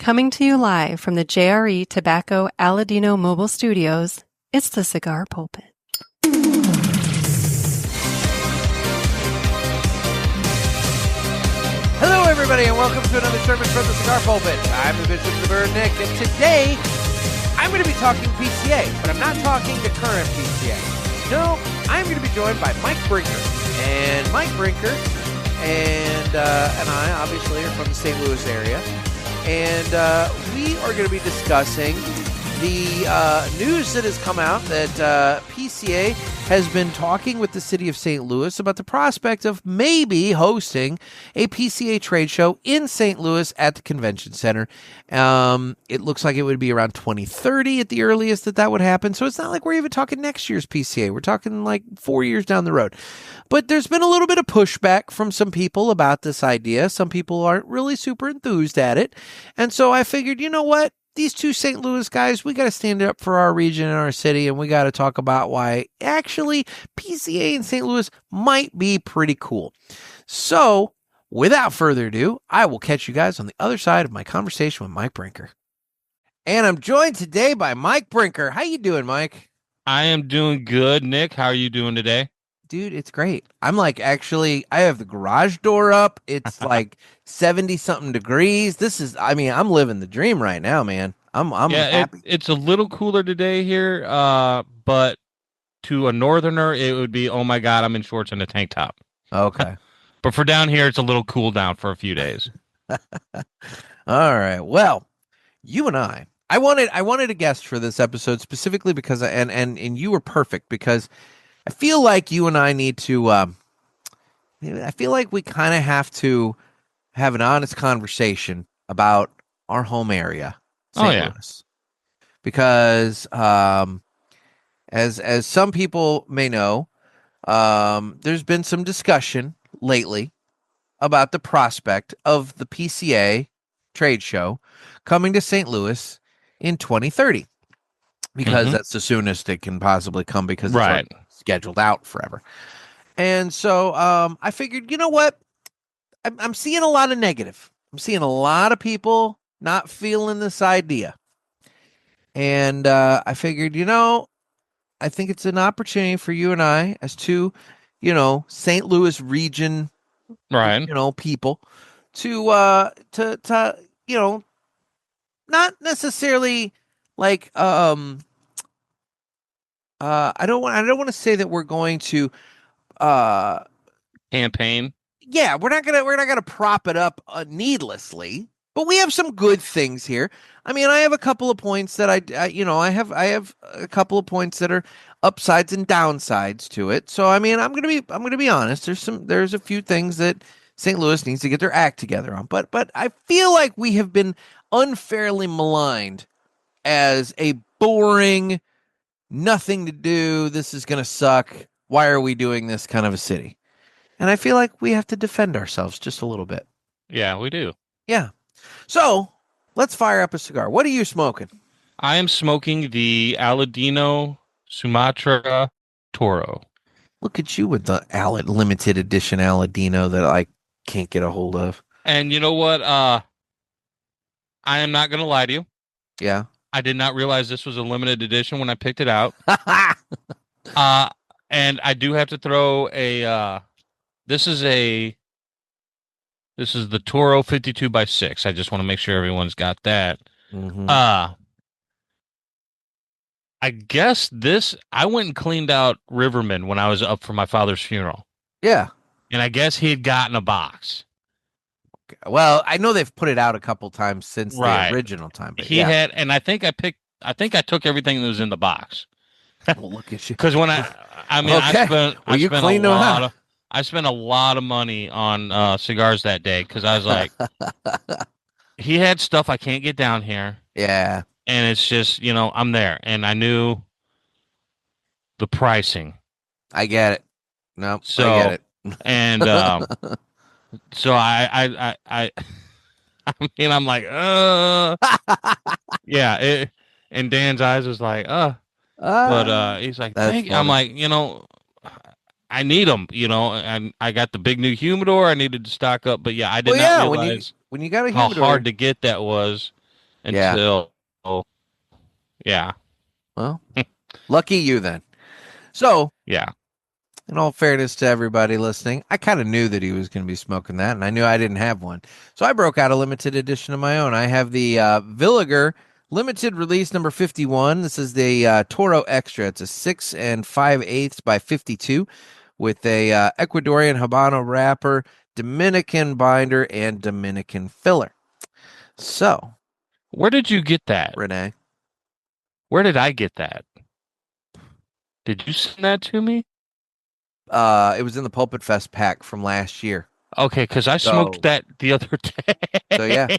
Coming to you live from the JRE Tobacco Aladino Mobile Studios, it's the Cigar Pulpit. Hello, everybody, and welcome to another sermon from the Cigar Pulpit. I'm the Bishop of the Bird, Nick, and today I'm going to be talking PCA, but I'm not talking the current PCA. No, I'm going to be joined by Mike Brinker. And Mike Brinker and I obviously are from the St. Louis area. And we are going to be discussing the news that has come out that PCA has been talking with the city of St. Louis about the prospect of maybe hosting a PCA Trade Show in St. Louis at the Convention Center. It looks like it would be around 2030 at the earliest that would happen. So it's not like we're even talking next year's PCA. We're talking like 4 years down the road. But there's been a little bit of pushback from some people about this idea. Some people aren't really super enthused at it. And so I figured, you know what? These two St. Louis guys, we got to stand up for our region and our city, and we got to talk about why actually PCA in St. Louis might be pretty cool. So, without further ado, I will catch you guys on the other side of my conversation with Mike Brinker. And I'm joined today by Mike Brinker. How you doing, Mike? I am doing good, Nick. How are you doing today? Dude, it's great. I'm like, actually, I have the garage door up. It's like 70-something degrees. I'm living the dream right now, man. I'm happy. It's a little cooler today here, but to a northerner, it would be, oh my God, I'm in shorts and a tank top. Okay. But for down here, it's a little cool down for a few days. All right. Well, you and I wanted a guest for this episode specifically because, and you were perfect because I feel like you and I need to, I feel like we kind of have to have an honest conversation about our home area, St. Louis. Because as some people may know, there's been some discussion lately about the prospect of the PCA Trade Show coming to St. Louis in 2030. Because that's the soonest it can possibly come because it's scheduled out forever. And so I figured, you know what? I'm seeing a lot of negative. I'm seeing a lot of people not feeling this idea. And I figured, I think it's an opportunity for you and I as two, St. Louis region, people to not necessarily like, I don't want to say that we're going to campaign. Yeah, we're not gonna prop it up needlessly, but we have some good things here. I mean, I have a couple of points that I have a couple of points that are upsides and downsides to it. So I mean, I'm gonna be honest. There's a few things that St. Louis needs to get their act together on, but I feel like we have been unfairly maligned as a boring, nothing to do, this is going to suck, why are we doing this kind of a city? And I feel like we have to defend ourselves just a little bit. Yeah, we do. Yeah. So, let's fire up a cigar. What are you smoking? I am smoking the Aladino Sumatra Toro. Look at you with the limited edition Aladino that I can't get a hold of. And you know what? I am not going to lie to you. Yeah. I did not realize this was a limited edition when I picked it out. And I do have to throw this is the Toro 52x6. I just want to make sure everyone's got that. I guess I went and cleaned out Riverman when I was up for my father's funeral. Yeah. And I guess he had gotten a box. Well, I know they've put it out a couple times since the original time. But he had, and I think I took everything that was in the box. Well, look at you. Because when I spent a lot of money on cigars that day because I was like, he had stuff I can't get down here. Yeah. And it's just, I'm there. And I knew the pricing. I get it. No, so, I get it. And so I mean, I'm like, yeah. And Dan's eyes was like, but he's like, thank you. I'm like, I need them, and I got the big new humidor. I needed to stock up, but yeah, I did not realize when you got a humidor, how hard to get that was. until, yeah. Well, lucky you then. So, yeah. In all fairness to everybody listening, I kind of knew that he was going to be smoking that, and I knew I didn't have one. So I broke out a limited edition of my own. I have the Villiger limited release number 51. This is the Toro Extra. It's a 6 5/8 by 52 with a Ecuadorian Habano wrapper, Dominican binder, and Dominican filler. So, where did you get that, Renee? Where did I get that? Did you send that to me? It was in the Pulpit Fest pack from last year. Okay, because I smoked that the other day. So yeah,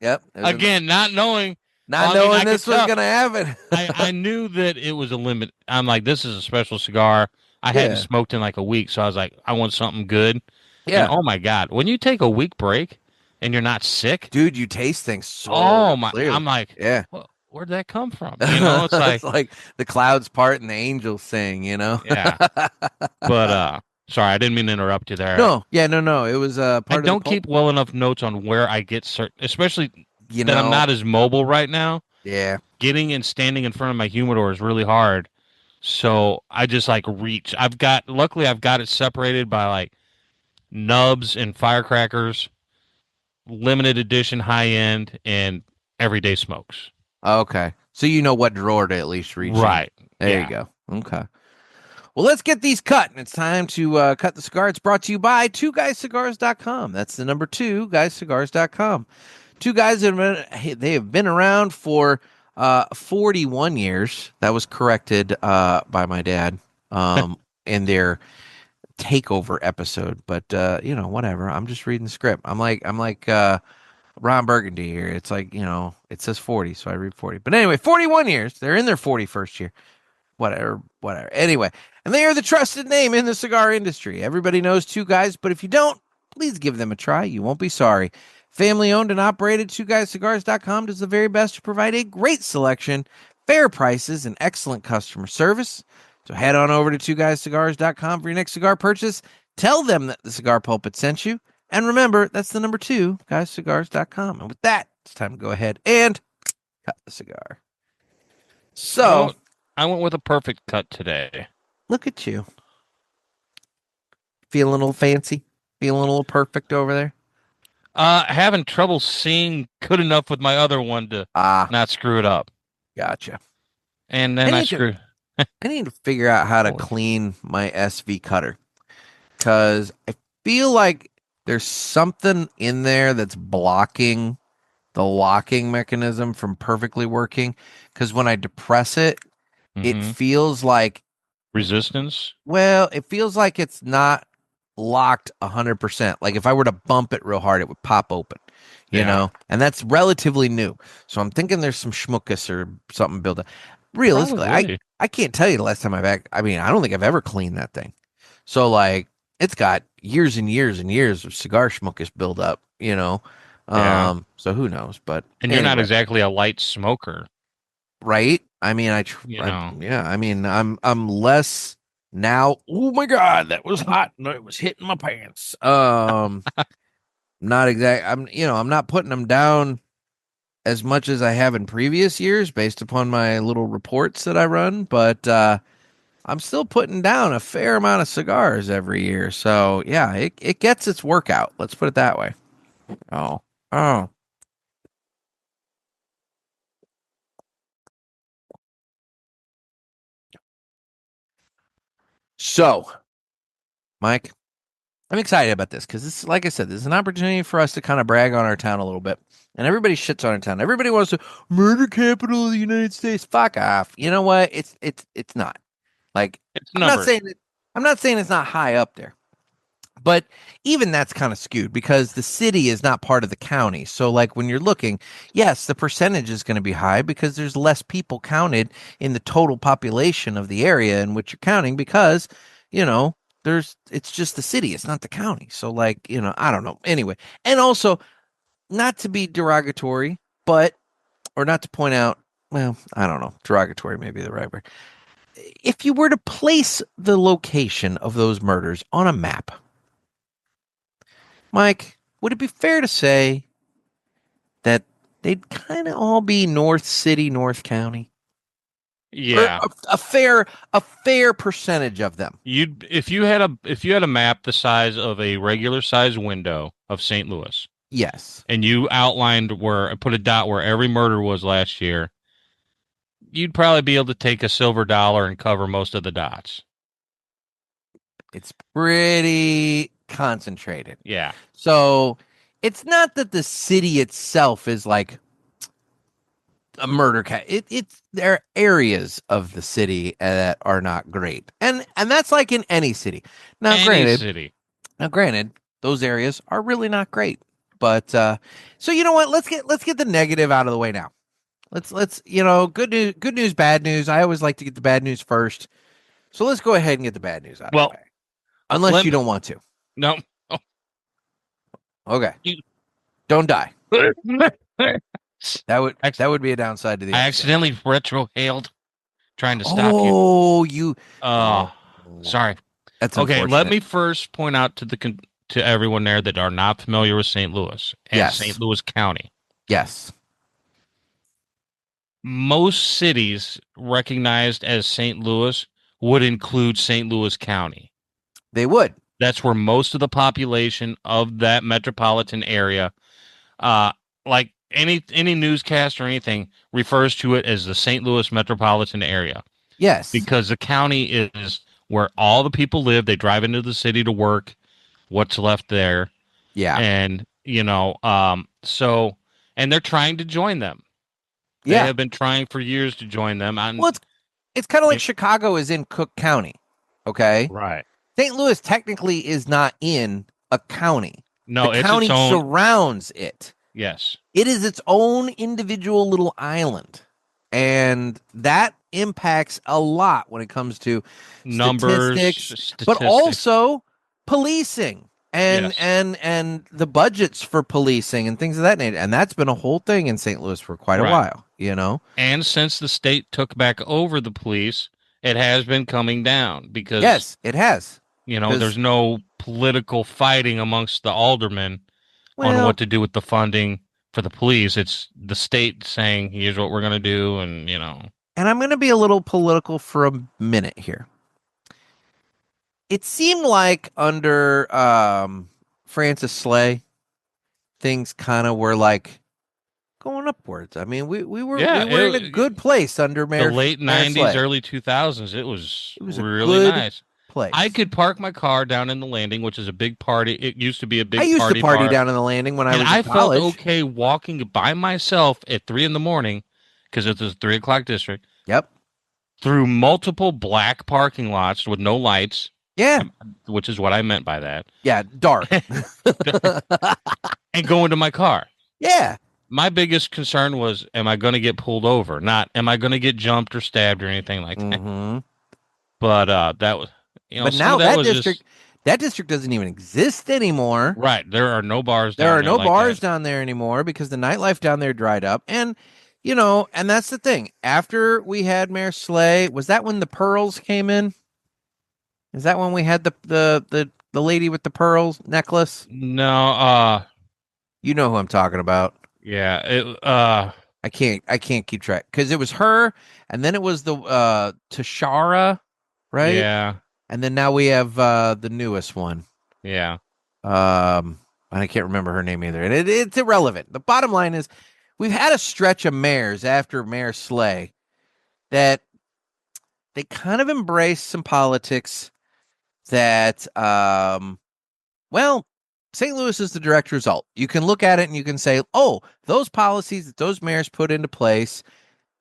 yep. Again, not knowing this was gonna happen. I knew that it was a limit. I'm like, this is a special cigar. I hadn't smoked in like a week, so I was like, I want something good. Yeah. And, oh my God, when you take a week break and you're not sick, dude, you taste things so. Clearly. I'm like, yeah. Well, where'd that come from? You know, it's like it's like the clouds part and the angels sing. You know. Yeah. But sorry, I didn't mean to interrupt you there. No, it was part I of don't keep well enough notes on where I get certain, especially that I'm not as mobile right now. Yeah. Getting and standing in front of my humidor is really hard. So I just like reach. Luckily I've got it separated by like nubs and firecrackers, limited edition, high end, and everyday smokes. Okay. So you know what drawer to at least reach. Right. There you go. Okay. Well, let's get these cut. And it's time to cut the cigar. It's brought to you by 2guyscigars.com. That's the number 2, guyscigars.com. Two Guys, they have been around for 41 years. That was corrected by my dad in their takeover episode. But, whatever. I'm just reading the script. I'm like Ron Burgundy here. It's like, it says 40, so I read 40. But anyway, 41 years. They're in their 41st year. Whatever. Anyway, and they are the trusted name in the cigar industry. Everybody knows Two Guys, but if you don't, please give them a try. You won't be sorry. Family owned and operated, 2guyscigars.com does the very best to provide a great selection, fair prices, and excellent customer service. So head on over to 2guyscigars.com for your next cigar purchase. Tell them that the Cigar Pulpit sent you. And remember, that's the number 2, guyscigars.com. And with that, it's time to go ahead and cut the cigar. So I went with a perfect cut today. Look at you. Feeling a little fancy? Feeling a little perfect over there? Having trouble seeing good enough with my other one to not screw it up. Gotcha. And then I screwed. I need to figure out how to clean my SV cutter, because I feel like there's something in there that's blocking the locking mechanism from perfectly working. Because when I depress it, it feels like resistance. Well, it feels like it's not locked 100%. Like if I were to bump it real hard, it would pop open, you know, and that's relatively new. So I'm thinking there's some schmuckus or something built up. Realistically, I can't tell you the last time I don't think I've ever cleaned that thing. So like it's got years and years and years of cigar schmuckus build up, So who knows? But you're not exactly a light smoker, right? I mean, I'm less now. Oh my God, that was hot. No, it was hitting my pants. Not exact. I'm not putting them down as much as I have in previous years based upon my little reports that I run, but I'm still putting down a fair amount of cigars every year. So yeah, it gets its workout. Let's put it that way. Oh. So, Mike, I'm excited about this because this, like I said, this is an opportunity for us to kind of brag on our town a little bit. And everybody shits on our town. Everybody wants to murder capital of the United States. Fuck off. You know what? It's not. Like I'm not saying it's not high up there. But even that's kind of skewed because the city is not part of the county. So like when you're looking, yes, the percentage is going to be high because there's less people counted in the total population of the area in which you're counting because, it's just the city. It's not the county. So like, I don't know. Anyway, and also not to be derogatory, or not to point out, well, I don't know. Derogatory may be the right word. If you were to place the location of those murders on a map, Mike, would it be fair to say that they'd kind of all be North City, North County. Yeah. Or a fair percentage of them. If you had a map the size of a regular size window of St. Louis, Yes. and you outlined put a dot where every murder was last year, you'd probably be able to take a silver dollar and cover most of the dots. It's pretty concentrated. Yeah. So it's not that the city itself is like a murder it's there are areas of the city that are not great, and that's like in any city. Now, granted, those areas are really not great. But so you know what? Let's get the negative out of the way now. Let's good news, bad news. I always like to get the bad news first. So let's go ahead and get the bad news out of the way. Unless you don't want to. No. Oh. Okay. Don't die. That would be a downside to the I episode. accidentally retro-hailed trying to stop you. Oh, you. Sorry. That's okay. unfortunate. Let me first point out to everyone there that are not familiar with St. Louis and St. Louis County. Yes. Most cities recognized as St. Louis would include St. Louis County. They would. That's where most of the population of that metropolitan area, like any newscast or anything, refers to it as the St. Louis metropolitan area. Yes. Because the county is where all the people live. They drive into the city to work. What's left there. Yeah. And, and they're trying to join them. They have been trying for years to join them. Well, it's kind of like Chicago is in Cook County. Okay. Right. St. Louis technically is not in a county. No, the county surrounds it. Yes. It is its own individual little island. And that impacts a lot when it comes to numbers, statistics, but also policing and the budgets for policing and things of that nature. And that's been a whole thing in St. Louis for quite a while, And since the state took back over the police, it has been coming down because yes, it has. There's no political fighting amongst the aldermen on what to do with the funding for the police. It's the state saying, here's what we're going to do. And, And I'm going to be a little political for a minute here. It seemed like under Francis Slay, things kind of were like going upwards. I mean, we were in a good place under Mayor. The late Mayor 90s, Slay. early 2000s. It was really good nice. Place. I could park my car down in the landing, which is a big party. It used to be a big party. I used to party bar. down in the landing when I was in college. I felt okay walking by myself at 3 a.m. because it's a 3 o'clock district. Yep. Through multiple black parking lots with no lights. Yeah. Which is what I meant by that. Yeah, dark. And go into my car. Yeah. My biggest concern was, am I going to get pulled over? Not, am I going to get jumped or stabbed or anything like that? Mm-hmm. But that was, but now that district doesn't even exist anymore. Right. There are no bars down there. There are no bars down there anymore because the nightlife down there dried up. And, and that's the thing. After we had Mayor Slay, was that when the pearls came in? Is that when we had the lady with the pearls necklace? No. You know who I'm talking about. Yeah. I can't keep track because it was her, and then it was the Tashara, right? Yeah. And then now we have the newest one. Yeah. And I can't remember her name either. And it's irrelevant. The bottom line is we've had a stretch of mayors after Mayor Slay that they kind of embrace some politics that, St. Louis is the direct result. You can look at it and you can say, oh, those policies that those mayors put into place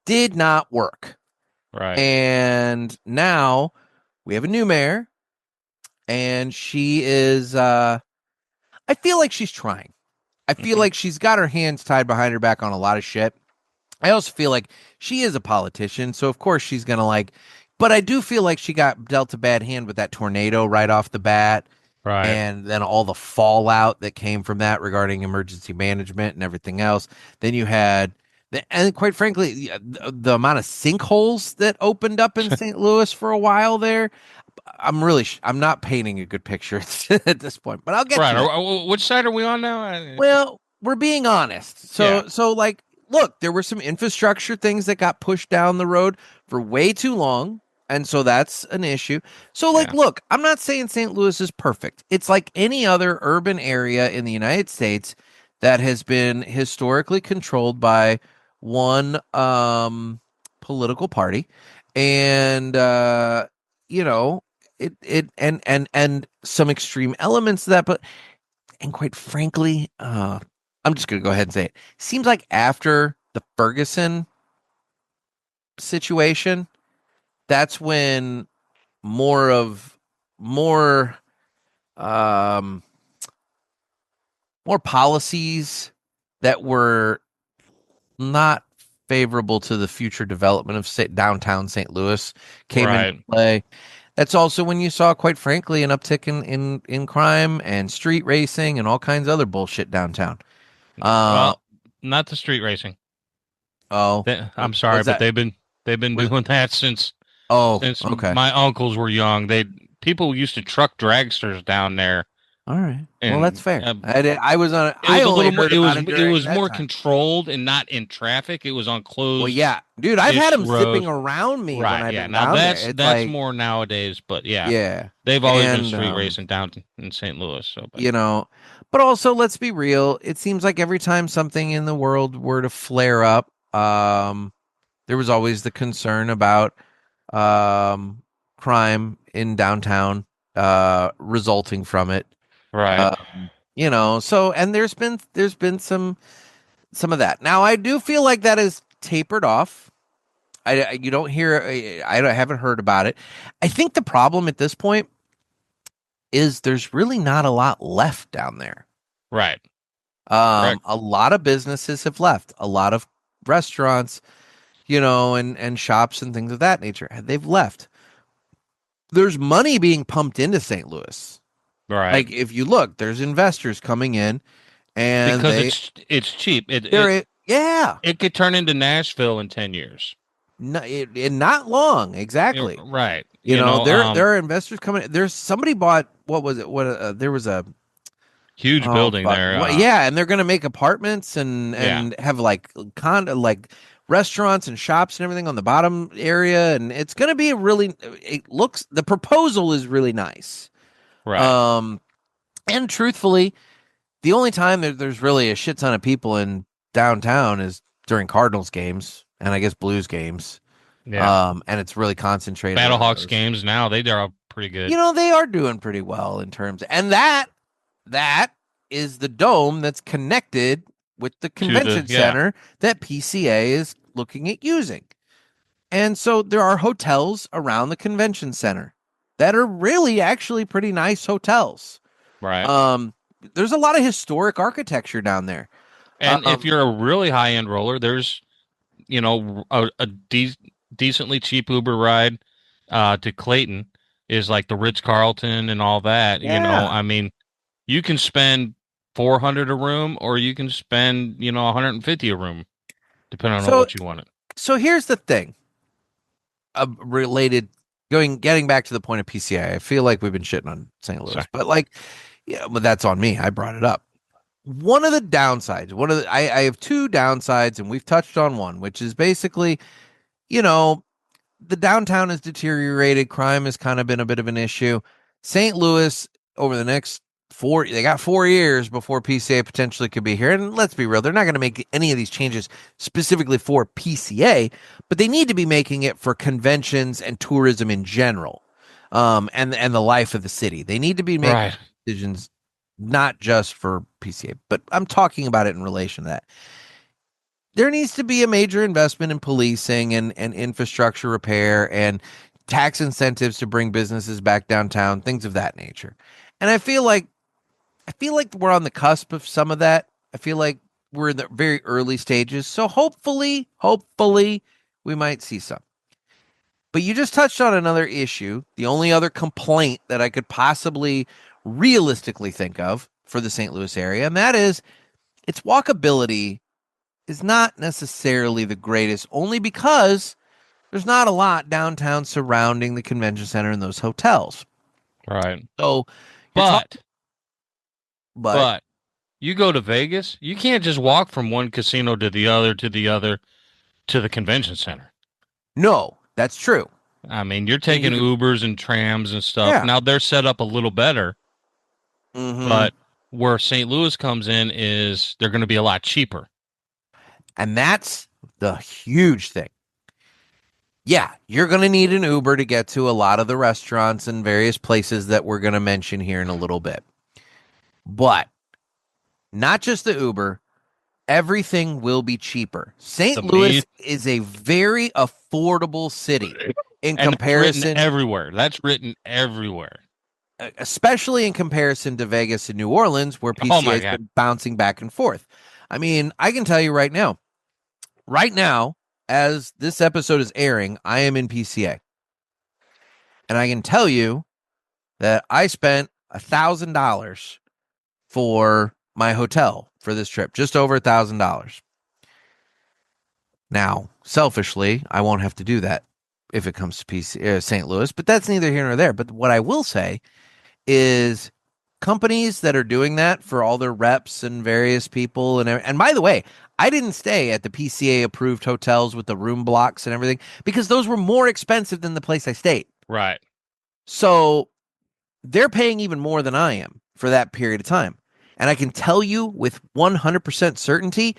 did not work. Right. And now we have a new mayor, and she is, I feel like she's trying. I feel like she's got her hands tied behind her back on a lot of shit. I also feel like she is a politician, so of course she's going to but I do feel like she got dealt a bad hand with that tornado right off the bat. Right. And then all the fallout that came from that regarding emergency management and everything else. Then you had, and quite frankly, the amount of sinkholes that opened up in St. Louis for a while there. I'm not painting a good picture at this point, but I'll get to it. Which side are we on now? Well, we're being honest. So look, there were some infrastructure things that got pushed down the road for way too long. And so that's an issue. So, like, Yeah. look, I'm not saying St. Louis is perfect. It's like any other urban area in the United States that has been historically controlled by one political party. And, you know, and some extreme elements of that. But, and quite frankly, I'm just going to go ahead and say it. Seems like after the Ferguson situation, that's when more of more um more policies that were not favorable to the future development of downtown St. Louis came into Right. play. That's also when you saw, quite frankly, an uptick in crime and street racing and all kinds of other bullshit downtown. Uh Well, not the street racing. oh, I'm sorry, was but that they've been was doing that since oh, okay. my uncles were young. People used to truck dragsters down there, All right. Well, that's and fair. I was on it I was a only little more. heard about it It during was that more time. controlled and not in traffic. It was on Well, closed yeah, dude, I've had ish them zipping roads. around me when Right. I've Yeah. been Now down there. It's that's like, more nowadays, but yeah, yeah, they've always been and street racing down in St. Louis. So, but you know, but also let's be real. It seems like every time something in the world were to flare up, there was always the concern about um crime in downtown, resulting from it. right, So and there's been some of that. Now I do feel like that is tapered off. You don't hear. Haven't heard about it. I think the problem at this point is there's really not a lot left down there. right, correct, A lot of businesses have left. A lot of restaurants, and shops and things of that nature. They've left. There's money being pumped into St. Louis. right. Like if you look, there's investors coming in, and Because it's cheap. yeah, It could turn into Nashville in 10 years. in not long Yeah, exactly. right. You know, There are investors coming. There's somebody bought, what was it? There was a, huge oh building fuck, there. yeah, and they're gonna make apartments and Yeah, have like like restaurants and shops and everything on the bottom area, and it's gonna be the proposal is really nice. right. Um, and truthfully, the only time there's really a shit ton of people in downtown is during Cardinals games and I guess Blues games. Yeah. And it's really concentrated around Battlehawks those. games now they're pretty good. They are doing pretty well in terms, and that is the dome that's connected with the To the convention center that PCA is looking at using. And so there are hotels around the convention center that are really actually pretty nice hotels. right. Um, there's a lot of historic architecture down there. And if you're a really high end roller, there's a decently cheap Uber ride to Clayton is like the Ritz Carlton and all that. Yeah. I mean, you can spend 400 a room, or you can spend 150 a room, depending on So what you want it. so here's the thing. Related, getting back to the point of PCA, I feel like we've been shitting on St. Louis, Sorry. but like, yeah, but that's on me. I brought it up. One of the downsides, I have two downsides, and we've touched on one, which is basically, you know, the downtown has deteriorated. Crime has kind of been a bit of an issue. St. Louis, over the next they got 4 years before PCA potentially could be here. And let's be real, they're not going to make any of these changes specifically for PCA, but they need to be making it for conventions and tourism in general, and the life of the city. They need to be making Right. decisions not just for PCA, but I'm talking about it in relation to that. There needs to be a major investment in policing and infrastructure repair and tax incentives to bring businesses back downtown, things of that nature. And I feel like we're on the cusp of some of that. I feel like we're in the very early stages. So hopefully we might see some. But you just touched on another issue. The only other complaint that I could possibly realistically think of for the St. Louis area, and that is its walkability is not necessarily the greatest, only because there's not a lot downtown surrounding the convention center and those hotels. Right. So you're talking, But but You go to Vegas, you can't just walk from one casino to the other to the other to the convention center. No, that's true. I mean, you're I mean, taking Ubers and trams and stuff. yeah. Now they're set up a little better, Mm-hmm. but where St. Louis comes in is they're going to be a lot cheaper. And that's the huge thing. Yeah, you're going to need an Uber to get to a lot of the restaurants and various places that we're going to mention here in a little bit. But not just the Uber, everything will be cheaper. St. Louis is a very affordable city in comparison. That's written everywhere. That's written everywhere. Especially in comparison to Vegas and New Orleans, where PCA has been bouncing back and forth. I mean, I can tell you right now, as this episode is airing, I am in PCA. And I can tell you that I spent $1,000 for my hotel for this trip, just over $1,000. Now, selfishly, I won't have to do that if it comes to St. Louis, but that's neither here nor there. But what I will say is companies that are doing that for all their reps and various people. And by the way, I didn't stay at the PCA approved hotels with the room blocks and everything because those were more expensive than the place I stayed. Right. So they're paying even more than I am for that period of time. And I can tell you with 100% certainty,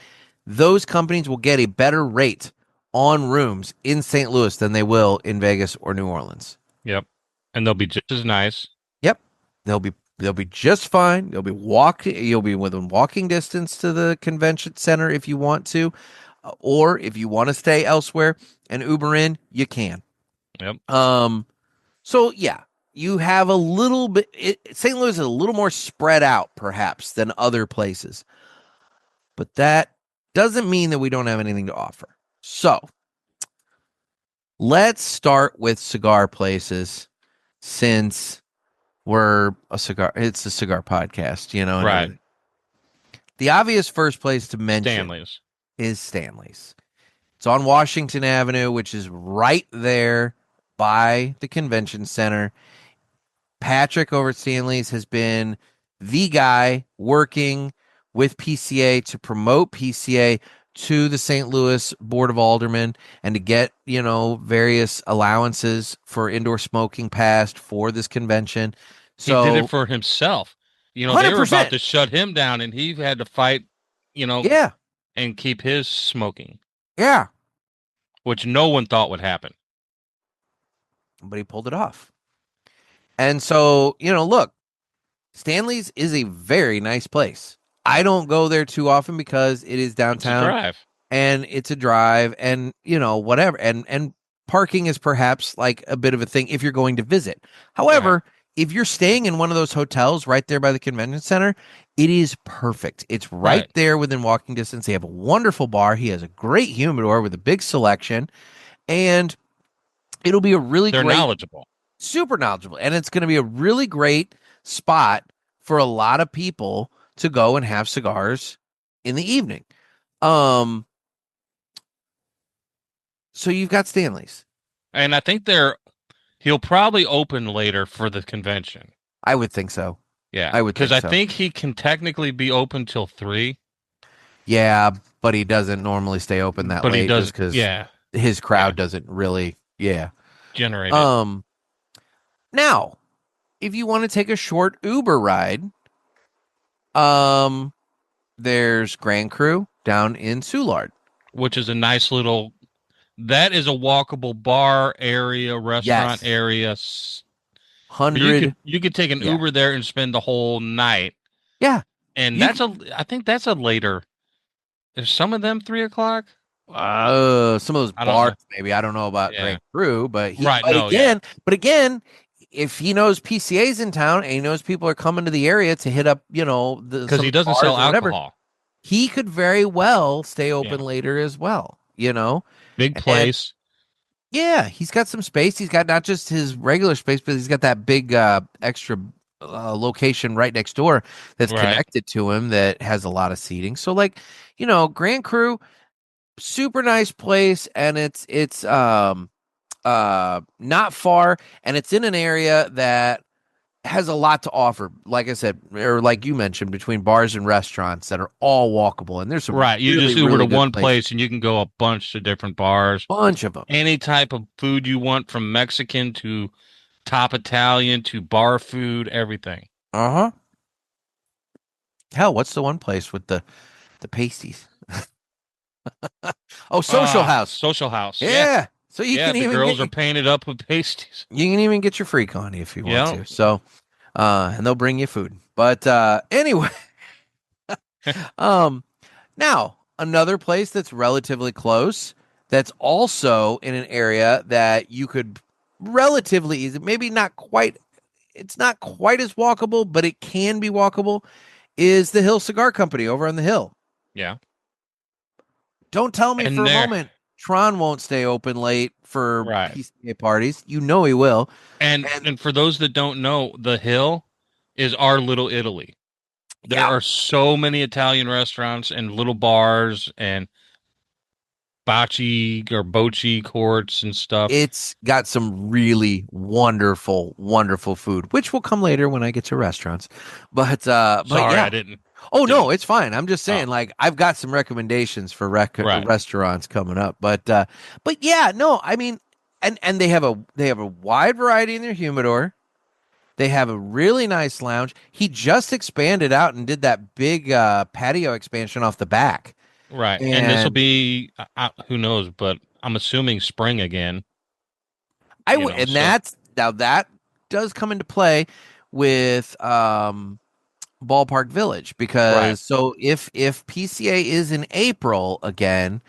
those companies will get a better rate on rooms in St. Louis than they will in Vegas or New Orleans. Yep. And they'll be just as nice. Yep. They'll be just fine. You'll be within walking distance to the convention center if you want to, or if you want to stay elsewhere and Uber in, you can. Yep. So yeah, you have a little bit. St. Louis is a little more spread out, perhaps, than other places, but that doesn't mean that we don't have anything to offer. So let's start with cigar places, since it's a cigar podcast, Right. The obvious first place to mention is Stanley's. It's on Washington Avenue, which is right there by the convention center. Patrick over at Stanley's has been the guy working with PCA to promote PCA to the St. Louis Board of Aldermen and to get, various allowances for indoor smoking passed for this convention. So he did it for himself. 100%. They were about to shut him down and he had to fight, and keep his smoking. Yeah. Which no one thought would happen. But he pulled it off. And so, look, Stanley's is a very nice place. I don't go there too often because it is downtown. It's a drive. And it's a drive and, whatever. And parking is perhaps like a bit of a thing if you're going to visit. However, if you're staying in one of those hotels right there by the convention center, it is perfect. It's right there within walking distance. They have a wonderful bar. He has a great humidor with a big selection. And it'll be a really They're knowledgeable. Super knowledgeable. And it's going to be a really great spot for a lot of people to go and have cigars in the evening. So you've got Stanley's. And I think he'll probably open later for the convention. I would think so. Yeah. I would think so. Because I think he can technically be open till 3. Yeah, but he doesn't normally stay open that late just because his crowd doesn't really generate it. Now, if you want to take a short Uber ride, there's Grand Cru down in Soulard, which is a nice little. That is a walkable bar area, restaurant area. 100. You could take an Uber there and spend the whole night. Yeah, and I think that's a later. Is some of them 3 o'clock? Some of those bars, maybe. I don't know about Grand Cru, but again, if he knows PCA's in town and he knows people are coming to the area to hit up, because he doesn't sell alcohol, he could very well stay open later as well. Big place. And, he's got some space. He's got not just his regular space, but he's got that big extra location right next door that's connected to him that has a lot of seating. So, Grand Cru, super nice place, and it's not far, and it's in an area that has a lot to offer. Like I said, or like you mentioned, between bars and restaurants that are all walkable, and there's some Right. You really, just Uber to really good one places. place and you can go a bunch of different bars. Bunch of them. Any type of food you want, from Mexican to top Italian to bar food, everything. Uh-huh. Hell, what's the one place with the pasties? Oh, Social House. Social House. Yeah. Yeah. So you Yeah. can The even girls are painted up with pasties. get your freak on if you want Yeah. to. So and they'll bring you food. But anyway, um now another place that's relatively close, that's also in an area that you could relatively easy, maybe not quite, it's not quite as walkable, but it can be walkable, is the Hill Cigar Company over on the hill. Yeah. Don't tell me And for a there, moment Tron won't stay open late for right. PCA parties. You know he will. And And for those that don't know, the Hill is our little Italy. There yeah, are so many Italian restaurants and little bars and bocce courts and stuff. it's got some really wonderful, wonderful food, which will come later when I get to restaurants. But Sorry, yeah. I didn't Oh no, didn't. it's fine. I'm just Oh, saying, like, I've got some recommendations for right. restaurants coming up. But yeah, no, I mean, and they have a wide variety in their humidor. They have a really nice lounge. He just expanded out and did that big patio expansion off the back. Right. And this will And be who knows, but I'm assuming spring again, and so that does come into play with Ballpark Village, right. because so if PCA is in April again,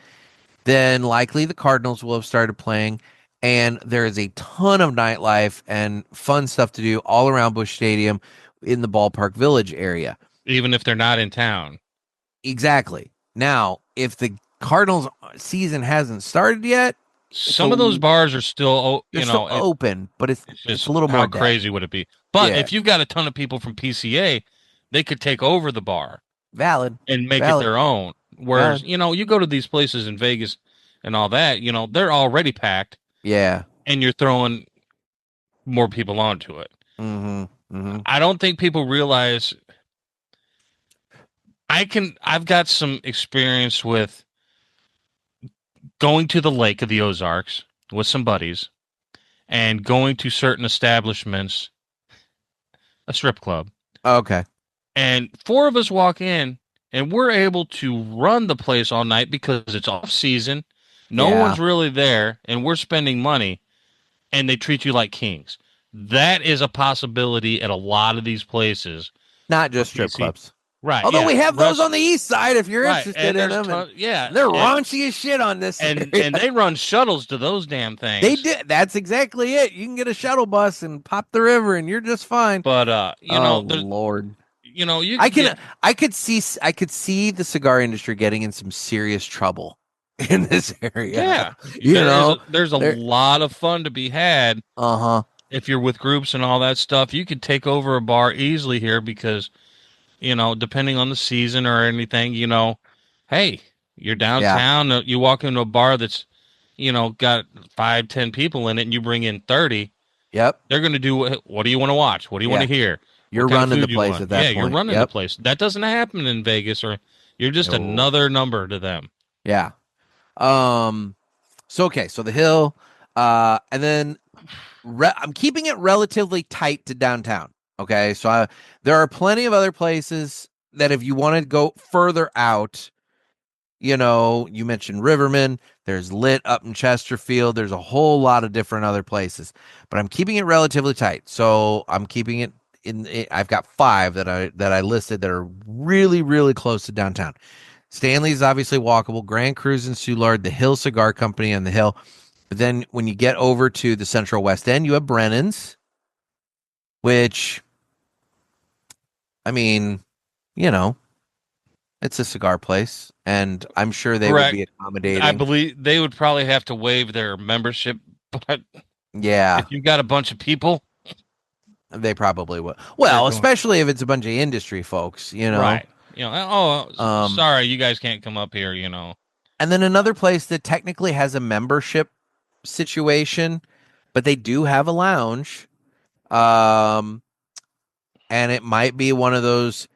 then likely the Cardinals will have started playing, and there is a ton of nightlife and fun stuff to do all around Busch Stadium in the Ballpark Village area. Even if they're not in town. Exactly. Now, if the Cardinals season hasn't started yet, it's Some of those a bars are still, they're still open, but it's it's just a little how more dead. crazy would it be? But Yeah, if you've got a ton of people from PCA, they could take over the bar valid, and make it valid, their own. Whereas, valid. you go to these places in Vegas and all that, they're already packed Yeah. and you're throwing more people onto it. Mm-hmm. Mm-hmm. I don't think people realize I've got some experience with going to the Lake of the Ozarks with some buddies and going to certain establishments, a strip club, Okay. and four of us walk in and we're able to run the place all night because it's off season. No Yeah. one's really there and we're spending money and they treat you like kings. That is a possibility at a lot of these places Not for just strip PC. clubs. Right, Although yeah. we have those on the east side if you're Right. interested And in there's them, and tons, yeah. they're raunchy as shit on this area. And they run shuttles to those damn They things. did. That's exactly it. You can get a shuttle bus and pop the river, and you're just fine. But Oh Lord. you I could can get I could see the cigar industry getting in some serious trouble in this area. yeah. You know, There's a there. lot of fun to be had Uh-huh. if you're with groups and all that stuff. You could take over a bar easily here because, depending on the season or anything, hey, you're Yeah. downtown, you walk into a bar that's, got 5, 10 people in it and you bring in 30, Yep. they're going to do what do you want to watch? What do you want Yeah. to hear? You're What kind of running the food you place want? at Yeah, that you're point. running the Yep. place. That doesn't happen in Vegas, or you're just No. another number to them. Yeah. So okay, so the hill, and then I'm keeping it relatively tight to downtown. Okay, so there are plenty of other places that if you want to go further out, you mentioned Riverman. There's Lit up in Chesterfield. There's a whole lot of different other places, but I'm keeping it relatively tight. So I'm keeping it I've got 5 that I listed that are really, really close to downtown. Stanley's obviously walkable. Grand Cruz and Soulard, the Hill Cigar Company on the Hill. But then when you get over to the Central West End, you have Brennan's, which, I mean, you know, it's a cigar place, and I'm sure they would Correct. be I accommodating. believe they would probably have to waive their membership, but Yeah, if you've got a bunch of people, they probably would. they're Well, going especially if it's a bunch of industry folks, right. Um, Sorry, you guys can't come up here. and then another place that technically has a membership situation, but they do have a lounge. Um, And it might be one of those,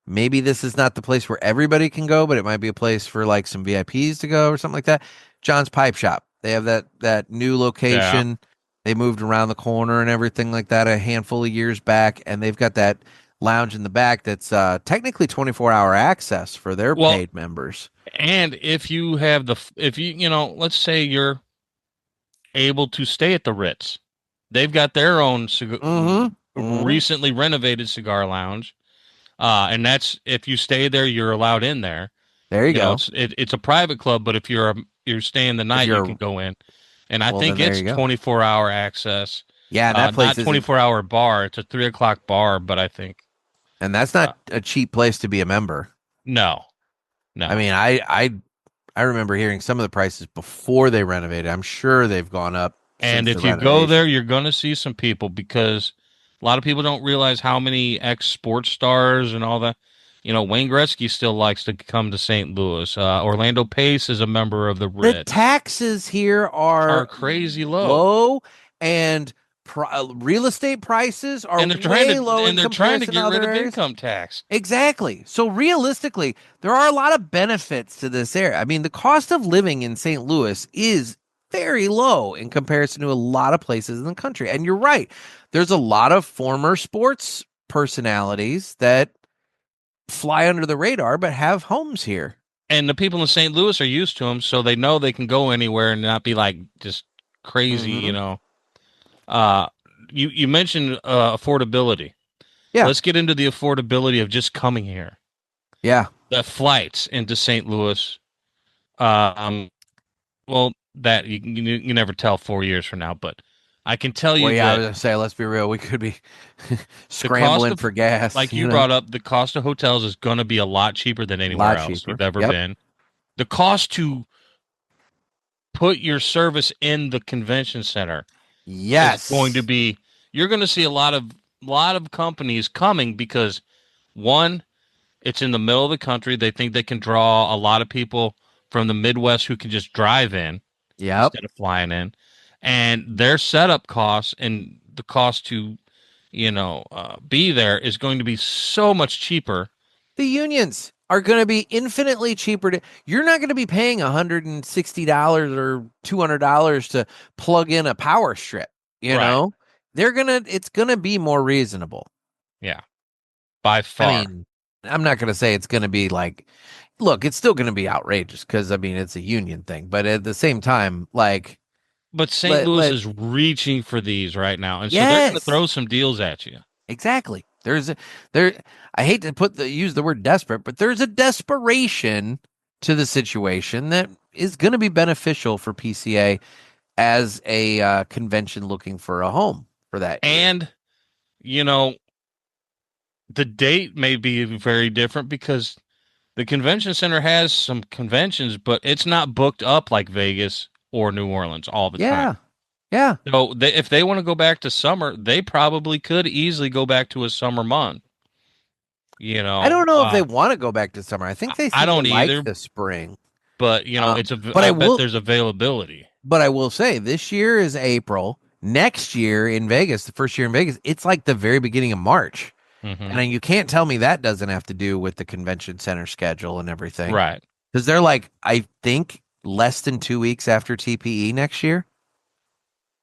maybe this is not the place where everybody can go, but it might be a place for like some VIPs to go or something like that. John's Pipe Shop. They have that new Yeah. location. They moved around the corner and everything like that a handful of years back, and they've got that lounge in the back that's technically 24-hour access for their Well, paid members. and if you have if you know, let's say you're able to stay at the Ritz, they've got their own Mm-hmm. Mm-hmm. recently renovated cigar lounge. And that's if you stay there, you're allowed in there. There you You know, go. it's a private club, but if you're staying the If night, you can you're go in. And I well, then think there it's you go. 24-hour access. Yeah, and that place Not isn't, 24-hour bar. It's a 3 o'clock bar, but I think and that's uh, not a cheap place to be a member. no, I no. mean, I remember hearing some of the prices before they renovated. I'm sure they've gone up And since the if you go renovation. there, you're going to see some people because a lot of people don't realize how many ex-sports stars and all that. You know, Wayne Gretzky still likes to come to St. Louis. Orlando Pace is a member of the The Ritz. taxes here Are are crazy low. low, and real estate prices are And they're trying way low in to comparison to get other rid of areas. income tax. Exactly. So realistically, there are a lot of benefits to this area. I mean, the cost of living in St. Louis is very low in comparison to a lot of places in the country. And you're right. There's a lot of former sports personalities that fly under the radar but have homes here. And the people in St. Louis are used to them, so they know they can go anywhere and not be like just crazy, you Hmm. know. Uh, you mentioned affordability. Yeah. Let's get into the affordability of just coming here. Yeah. The flights into St. Louis. Um, well, that you never tell 4 years from now, but I can tell Well, you yeah, I that was gonna say, let's be real. We could be the cost scrambling of, for gas, like you a brought up, the cost of hotels is going to be a lot cheaper than anywhere lot else cheaper. you've ever Yep. been. The cost to put your service in the convention center is going to Yes. be, you're going to see a lot of companies coming because one, it's in the middle of the country. They think they can draw a lot of people from the Midwest who can just drive in Yep. instead of flying in, and their setup costs and the cost to be there is going to be so much cheaper. The unions are going to be infinitely cheaper. You're not going to be paying $160 or $200 to plug in a power strip. You Right. know, it's going to be more reasonable. Yeah, by I far. mean, I'm not going to say it's going to be like, look, it's still going to be outrageous because I mean, it's a union thing, but at the same time, like, But St. let, Louis let, is reaching for these right now, and so they're going to yes, throw some deals at you. exactly. There, I hate to use the word desperate, but there's a desperation to the situation that is going to be beneficial for PCA as a convention looking for a home for that year. And you know, the date may be very different because the convention center has some conventions, but it's not booked up like Vegas or New Orleans all the time. Yeah, yeah. So if they want to go back to summer, they probably could easily go back to a summer month. You I know, don't know if they want to go back to summer. I think they I seem to don't like either, the spring. but But I I bet will there's availability. But I will say this year is April. Next year in Vegas, the first year in Vegas, it's like the very beginning of March. Hmm. And you can't tell me that doesn't have to do with the convention center schedule and everything. Right. Because they're like, I think, less than 2 weeks after TPE next year.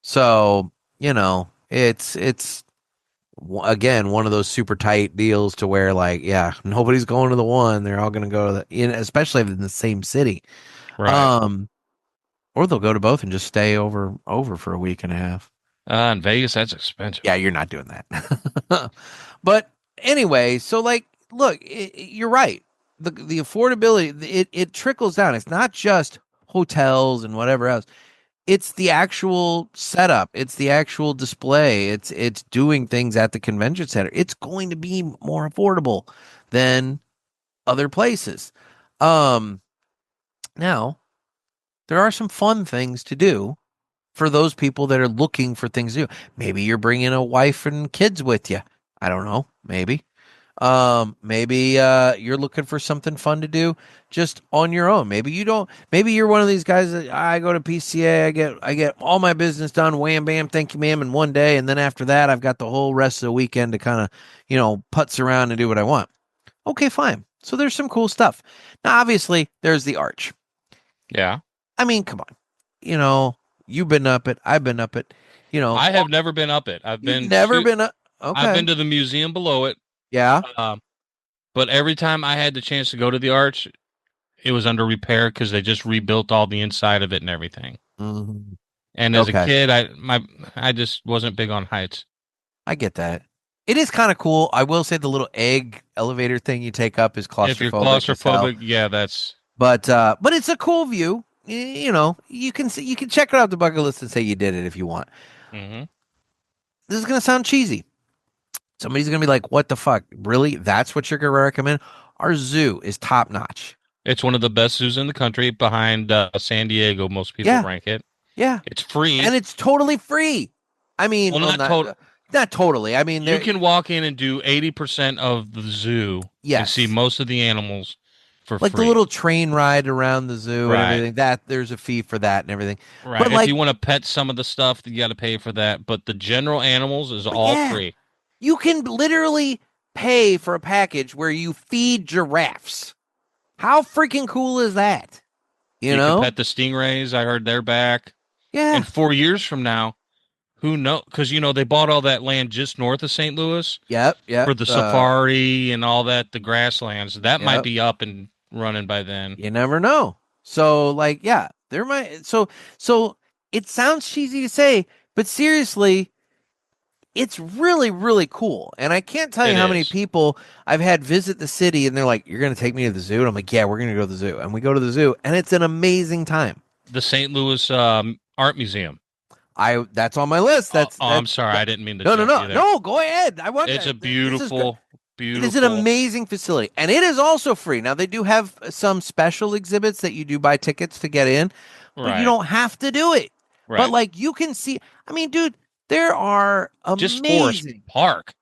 So, it's again one of those super tight deals to where like, yeah, nobody's going to the one. They're all going to go to especially in the same city. Right. Um, or they'll go to both and just stay over for a week and a half. In Vegas, that's expensive. Yeah, you're not doing that. But anyway, so like, look, you're right. The affordability, it trickles down. It's not just hotels and whatever else. It's the actual setup. It's the actual display. It's doing things at the convention center. It's going to be more affordable than other places. Now there are some fun things to do for those people that are looking for things to do. Maybe you're bringing a wife and kids with you. I don't know. Maybe. Maybe you're looking for something fun to do just on your own. Maybe you don't. Maybe you're one of these guys that I go to PCA, I get all my business done, wham bam, thank you ma'am, in one day, and then after that, I've got the whole rest of the weekend to kind of putz around and do what I want. Okay, fine. So there's some cool stuff. Now, obviously, there's the arch. Yeah. I mean, come on. You've been up it. I've been up it. I have never been up it. You've never been up. I've been Okay. to the museum below it. Yeah. But every time I had the chance to go to the arch, it was under repair because they just rebuilt all the inside of it and everything. Mhm. And as a Okay. kid, I just wasn't big on heights. I get that. It is kind of cool. I will say the little egg elevator thing you take up is If you're claustrophobic as hell. claustrophobic, yeah, that's But it's a cool view. You can see, you can check it out the bucket list and say you did it if you want. hmm This is gonna sound cheesy. Somebody's gonna be like, "What the fuck? Really? That's what you're gonna recommend?" Our zoo is top notch. It's one of the best zoos in the country behind San Diego. Most people Yeah. rank it. Yeah, It's free. and it's totally free. I mean, Well, not totally. I mean, you can walk in and do 80% of the zoo and yes, see most of the animals for like free. the little train ride around the zoo and Right. everything. That there's a fee for that and everything. Right. But If like, you want to pet some of the stuff, you got to pay for that. But the general animals is but all yeah, free. you can literally pay for a package where you feed giraffes. How freaking cool is that? You You know? can pet the stingrays. I heard they're back. Yeah. And 4 years from now, who knows? Because, they bought all that land just north of St. Louis Yep. for the safari and all that, the grasslands. That might Yep. be up and running by then. You never know. So, like, yeah, there might. So it sounds cheesy to say, but seriously, it's really, really cool. And I can't tell you It how many is. people I've had visit the city and they're like, "You're going to take me to the zoo?" And I'm like, "Yeah, we're going to go to the zoo." And we go to the zoo and it's an amazing time. The St. Louis Art Museum. That's on my list. I'm sorry. I didn't mean to no, jump you there. no, go ahead. I want It's that. a beautiful, It is an amazing facility, and it is also free. Now they do have some special exhibits that you do buy tickets to get in, but Right. you don't have to do it. Right. But like you can see, I mean, dude, there are Just Forest amazing. Park.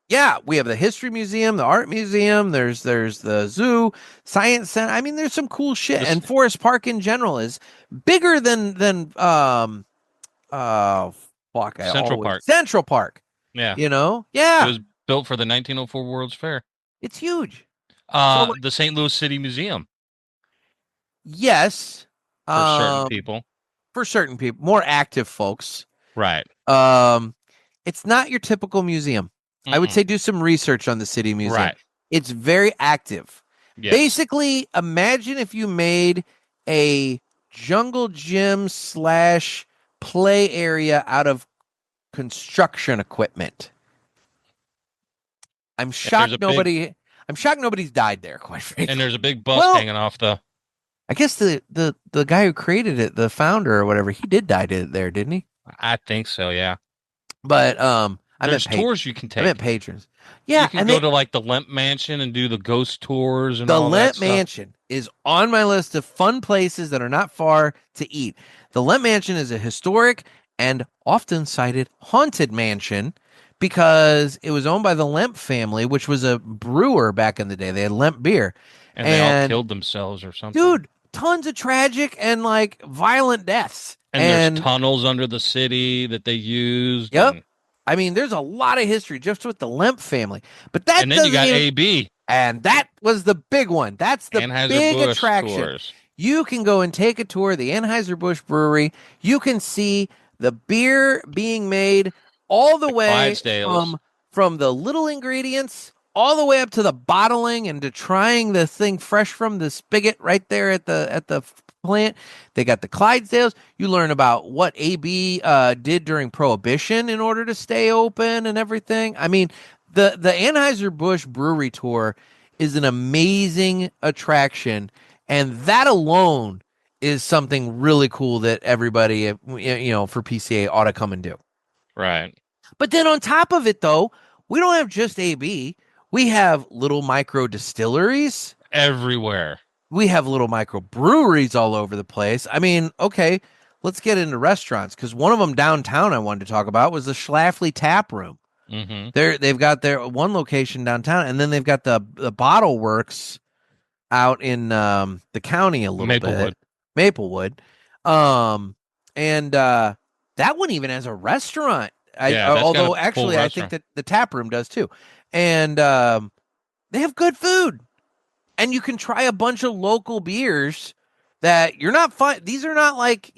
Yeah, we have the History Museum, the Art Museum. There's the zoo, Science Center. I mean, there's some cool shit. And Forest Park in general is bigger than Central Park. Yeah. Yeah. It was built for the 1904 World's Fair. It's huge. The St. Louis City Museum. Yes. For certain people. For certain people, more active folks. Right. It's not your typical museum. I would say do some research on the city museum. Right. It's very active. Yes. Basically, imagine if you made a jungle gym / play area out of construction equipment. I'm shocked nobody's died there, quite frankly. And there's a big bus hanging off the. I guess the guy who created it, the founder or whatever, he did die there, didn't he? I think so, yeah. But there's tours you can take. I meant patrons. Yeah, you can go to like the Lemp Mansion and do the ghost tours and the all that Lemp Mansion is on my list of fun places that are not far to eat. The Lemp Mansion is a historic and often cited haunted mansion because it was owned by the Lemp family, which was a brewer back in the day. They had Lemp beer. And they all killed themselves or something. Dude, tons of tragic and like violent deaths. And there's tunnels under the city that they used. Yep. I mean, there's a lot of history just with the Lemp family. But that and then you got AB. And that was the big one. That's the big attraction. Tours. You can go and take a tour of the Anheuser-Busch Brewery. You can see the beer being made all the way from the little ingredients all the way up to the bottling and to trying the thing fresh from the spigot right there at the plant. They got the Clydesdales. You learn about what AB did during Prohibition in order to stay open and everything. I mean, the Anheuser-Busch Brewery Tour is an amazing attraction, and that alone is something really cool that everybody, for PCA ought to come and do. Right. But then on top of it, though, we don't have just AB. We have little micro distilleries everywhere. We have little micro breweries all over the place. I mean, okay, let's get into restaurants because one of them downtown I wanted to talk about was the Schlafly Tap Room. Mm-hmm. They've got their one location downtown, and then they've got the Bottle Works out in the county a little Maplewood. bit, Maplewood, and that one even has a restaurant. Yeah, that's got Although a full actually I think restaurant. that the tap room does too, and they have good food, and you can try a bunch of local beers that you're not fine. These are not like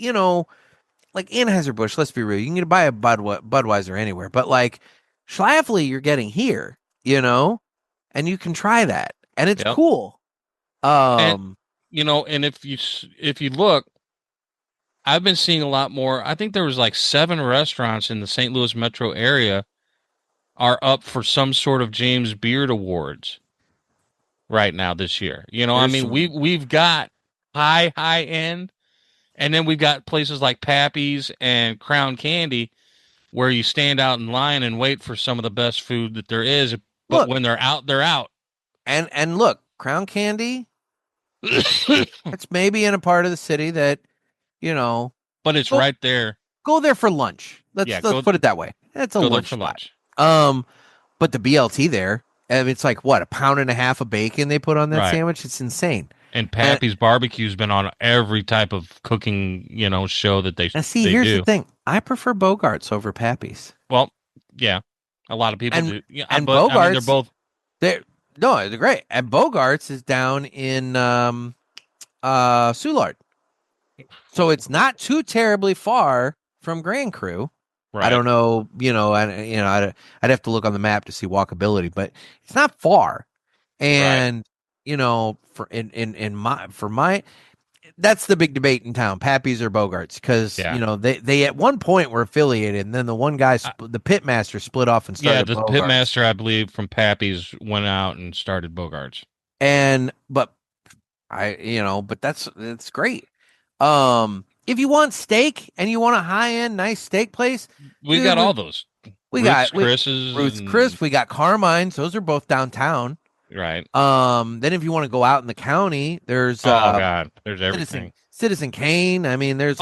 like Anheuser-Busch. Let's be real, you can get buy a Budweiser anywhere, but like Schlafly, you're getting here, and you can try that, and it's Yep. cool. And and if you look, I've been seeing a lot more. I think there was like 7 restaurants in the St. Louis metro area are up for some sort of James Beard Awards right now this year. I There's mean, some we've got high end, and then we've got places like Pappy's and Crown Candy where you stand out in line and wait for some of the best food that there is. But look, when they're out, they're out. and look, Crown Candy. It's maybe in a part of the city that you know. But it's Go, right there. go there for lunch. Let's Yeah, let's put it that way. It's a go there lunch for spot. lunch. But the BLT there, it's like what, a pound and a half of bacon they put on that Right. sandwich. It's insane. And Pappy's Barbecue's been on every type of cooking, show that And see, they here's do. the thing: I prefer Bogarts over Pappy's. Well, yeah, a lot of people do. Yeah, And but I mean, Bogarts, they're great. And Bogarts is down in Soulard, so it's not too terribly far from Grand Cru. Right. I don't know, I'd have to look on the map to see walkability, but it's not far. And for my that's the big debate in town, Pappy's or Bogarts, because they at one point were affiliated, and then the one guy, the pitmaster, split off and started. Yeah, the Bogarts. pitmaster, I believe, from Pappy's went out and started Bogarts. But that's great. If you want steak and you want a high end nice steak place, we got all those. We Ruth's got Chris's, Ruth's Chris. We got Carmine's. Those are both downtown. Right. Then if you want to go out in the county, there's there's everything. Citizen Kane. I mean, there's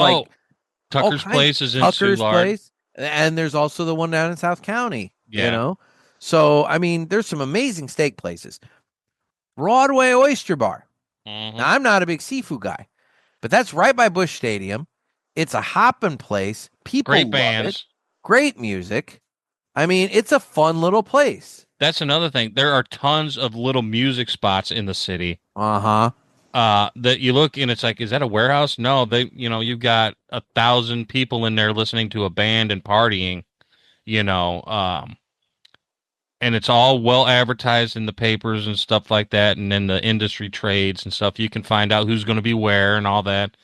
Tucker's Place is in Tucker's Soulard. Place, and there's also the one down in South County. Yeah. So I mean, there's some amazing steak places. Broadway Oyster Bar. Mm-hmm. Now, I'm not a big seafood guy, but that's right by Busch Stadium. It's a hopping place. People great love bands, it. Great music. I mean, it's a fun little place. That's another thing. There are tons of little music spots in the city. Uh-huh. That you look and it's like, is that a warehouse? No, you've got 1,000 people in there listening to a band and partying, and it's all well advertised in the papers and stuff like that. And then the industry trades and stuff, you can find out who's going to be where and all that.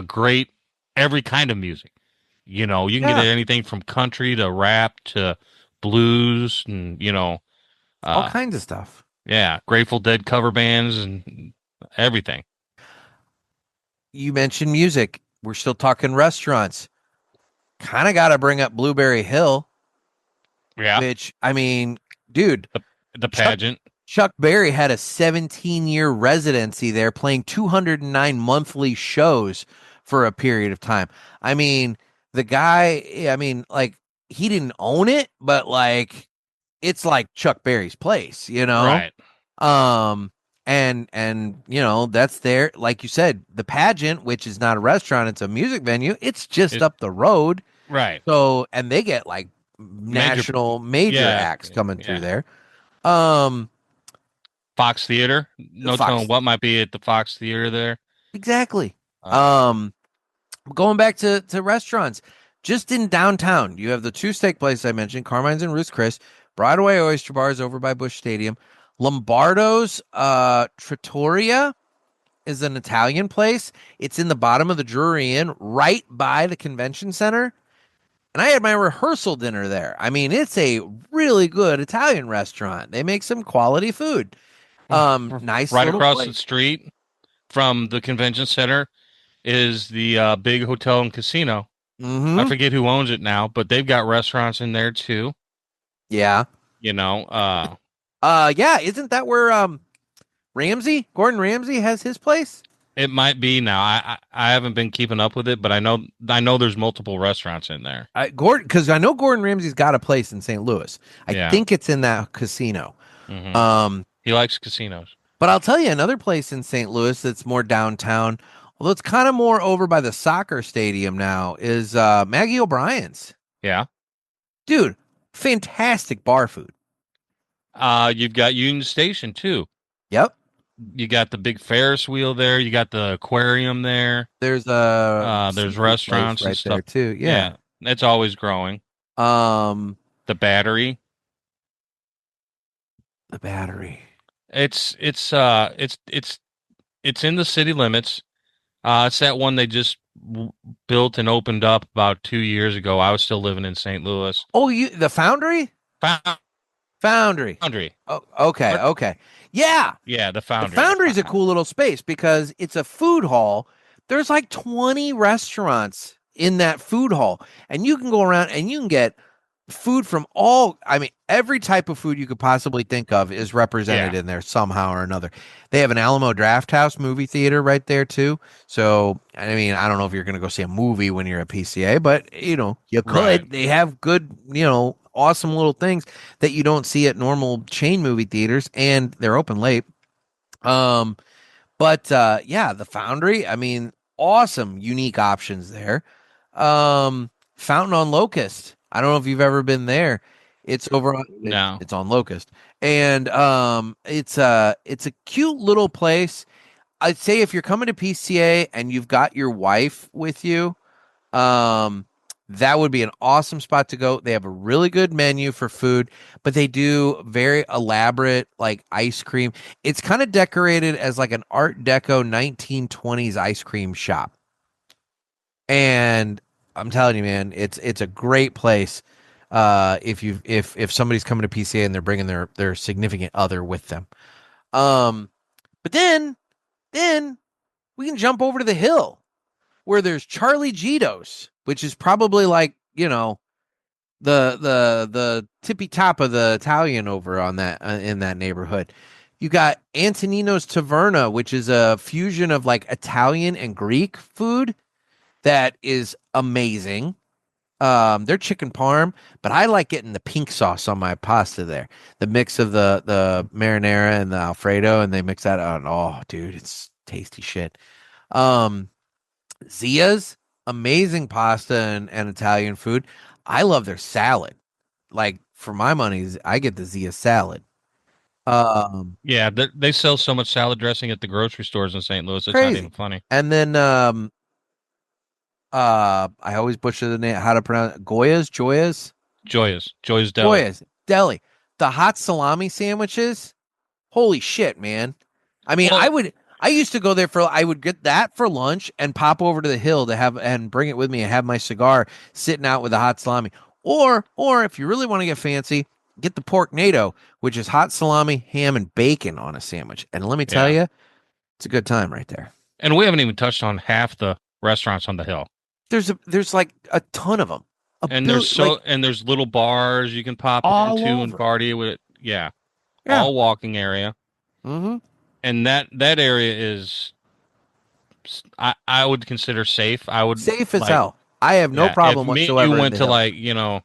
Great. Every kind of music, you can get anything from country to rap to blues and, all kinds of stuff. Yeah. Grateful Dead cover bands and everything. You mentioned music. We're still talking restaurants. Kind of got to bring up Blueberry Hill. Yeah. Which, I mean, dude. The pageant. Chuck Berry had a 17-year residency there, playing 209 monthly shows for a period of time. I mean, the guy, he didn't own it, but it's like Chuck Berry's place, Right. And that's there. Like you said, the pageant, which is not a restaurant, it's a music venue. It's just up the road. Right. So, and they get national major acts coming through there. Fox Theater. No telling what might be at the Fox Theater there. Exactly. Going back to restaurants, just in downtown, you have the 2 steak places I mentioned, Carmine's and Ruth's Chris. Broadway Oyster Bar is over by Busch Stadium. Lombardo's Trattoria is an Italian place. It's in the bottom of the Drury Inn, right by the convention center. And I had my rehearsal dinner there. I mean, it's a really good Italian restaurant. They make some quality food. Nice. Right across place. the street from the convention center is the big hotel and casino. Mm-hmm. I forget who owns it now, but they've got restaurants in there too. Yeah. Yeah. Isn't that where Gordon Ramsay has his place? It might be now. I haven't been keeping up with it, but I know there's multiple restaurants in there. Gordon, because I know Gordon Ramsay's got a place in St. Louis. I Yeah. think it's in that casino. Hmm. Um, He likes casinos. but I'll tell you another place in St. Louis that's more downtown, although it's kind of more over by the soccer stadium now, is Maggie O'Brien's. Yeah. Dude, fantastic bar food. You've got Union Station too. Yep. You got the big Ferris wheel there. You got the aquarium there. There's a There's seafood place restaurants and right there stuff. too. Yeah. Yeah. It's always growing. Um, The Battery. the Battery. It's in the city limits. It's that one they just built and opened up about 2 years ago. I was still living in St. Louis. Oh, the Foundry? Foundry. Foundry. Oh, okay, okay. Yeah. Yeah, the The Foundry. Foundry's a cool little space because it's a food hall. There's like 20 restaurants in that food hall, and you can go around and you can get food from every type of food you could possibly think of is represented in there somehow or another. They have an Alamo Drafthouse movie theater right there too. So, I mean, I don't know if you're going to go see a movie when you're at PCA, but you could. Right. They have good, awesome little things that you don't see at normal chain movie theaters, and they're open late. Yeah, the Foundry, I mean, awesome, unique options there. Fountain on Locust. I don't know if you've ever been there. It's over on No. it's on Locust. And it's a cute little place. I'd say if you're coming to PCA and you've got your wife with you, that would be an awesome spot to go. They have a really good menu for food, but they do very elaborate like ice cream. It's kind of decorated as like an Art Deco 1920s ice cream shop. And I'm telling you, man, it's a great place. If somebody's coming to PCA and they're bringing their significant other with them. But then we can jump over to the hill where there's Charlie Gito's, which is probably like, the tippy top of the Italian over on that in that neighborhood. You got Antonino's Taverna, which is a fusion of like Italian and Greek food that is amazing. They're chicken parm, but I like getting the pink sauce on my pasta there. The mix of the marinara and the Alfredo, and they mix that out. Oh, dude, it's tasty shit. Zia's amazing pasta and Italian food. I love their salad. Like for my money, I get the Zia salad. Yeah, they sell so much salad dressing at the grocery stores in St. Louis. It's not Crazy. even funny. And then I always butcher the name, how to pronounce it. Joya's Deli. Goya's Deli. The hot salami sandwiches. Holy shit, man. I mean, Well, I used to go there I would get that for lunch and pop over to the hill to have and bring it with me and have my cigar sitting out with the hot salami. Or if you really want to get fancy, get the pork NATO, which is hot salami, ham, and bacon on a sandwich. And let me tell you, it's a good time right there. And we haven't even touched on half the restaurants on the hill. There's like a ton of them. And there's little bars you can pop into and party with. Yeah. All walking area. Mm-hmm. And that area is, I would consider safe. I would safe as hell. I have no problem whatsoever. You went to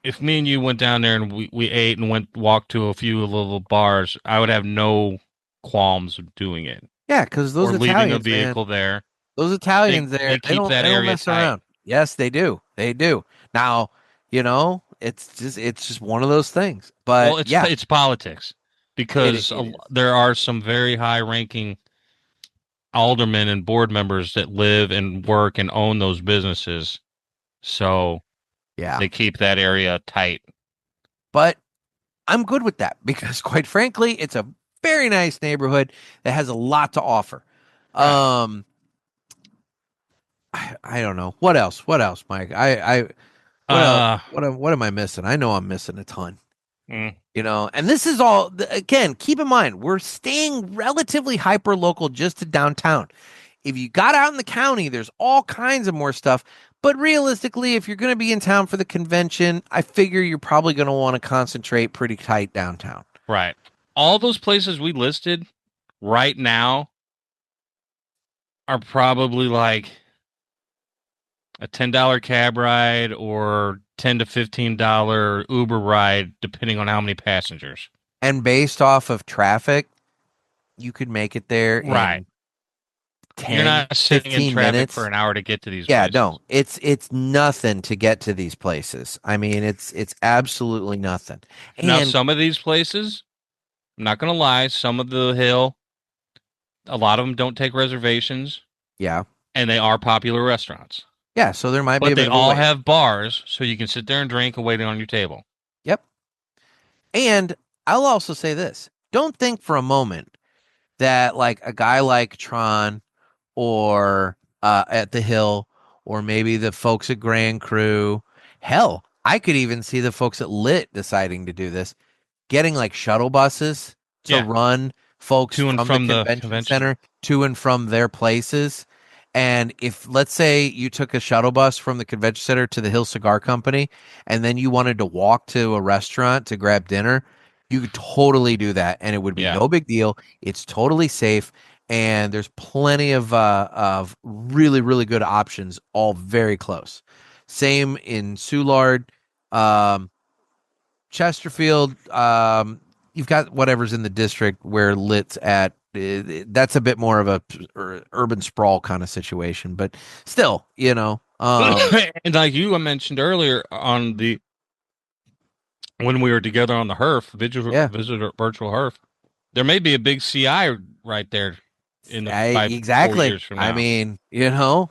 if me and you went down there and we ate and walked to a few little bars, I would have no qualms of doing it. Yeah, because those Italians, leaving a vehicle there. Those Italians they they keep don't mess tight. around. Yes, they do. They do. Now, it's just one of those things. But it's politics because there are some very high-ranking aldermen and board members that live and work and own those businesses. So they keep that area tight. But I'm good with that because quite frankly, it's a very nice neighborhood that has a lot to offer. Right. I don't know. What else, Mike? What am I missing? I know I'm missing a ton. And this is all, again, keep in mind, we're staying relatively hyper local just to downtown. If you got out in the county, there's all kinds of more stuff. But realistically, if you're going to be in town for the convention, I figure you're probably going to want to concentrate pretty tight downtown. Right. All those places we listed right now are probably like a $10 cab ride or $10 to $15 Uber ride, depending on how many passengers. And based off of traffic, you could make it there Right. in You're 10, not sitting in 15 traffic for minutes. an hour to get to these Yeah, places. no, it's nothing to get to these places. I mean, it's absolutely nothing. Now, And some of these places, I'm not going to lie, some of the hill, a lot of them don't take reservations, yeah, and they are popular restaurants. yeah, so there might be But a bit they of a all wait. have bars, so you can sit there and drink and wait on your table. Yep. And I'll also say this. Don't think for a moment that like a guy like Tron or at the Hill or maybe the folks at Grand Cru, hell, I could even see the folks at Lit deciding to do this, getting like shuttle buses to Yeah, run folks to and from the from the convention convention. center to and from their places. And if, let's say, you took a shuttle bus from the convention center to the Hill Cigar Company, and then you wanted to walk to a restaurant to grab dinner, you could totally do that, and it would be Yeah. no big deal. It's totally safe, and there's plenty of really really good options, all very close. Same in Soulard. Um, Chesterfield, you've got whatever's in the district where Lit's at. That's a bit more of a urban sprawl kind of situation, but still, And like you mentioned earlier on the when we were together on the HERF, yeah, visitor virtual HERF, there may be a big CI right there in the by 4 years exactly. from I now. mean,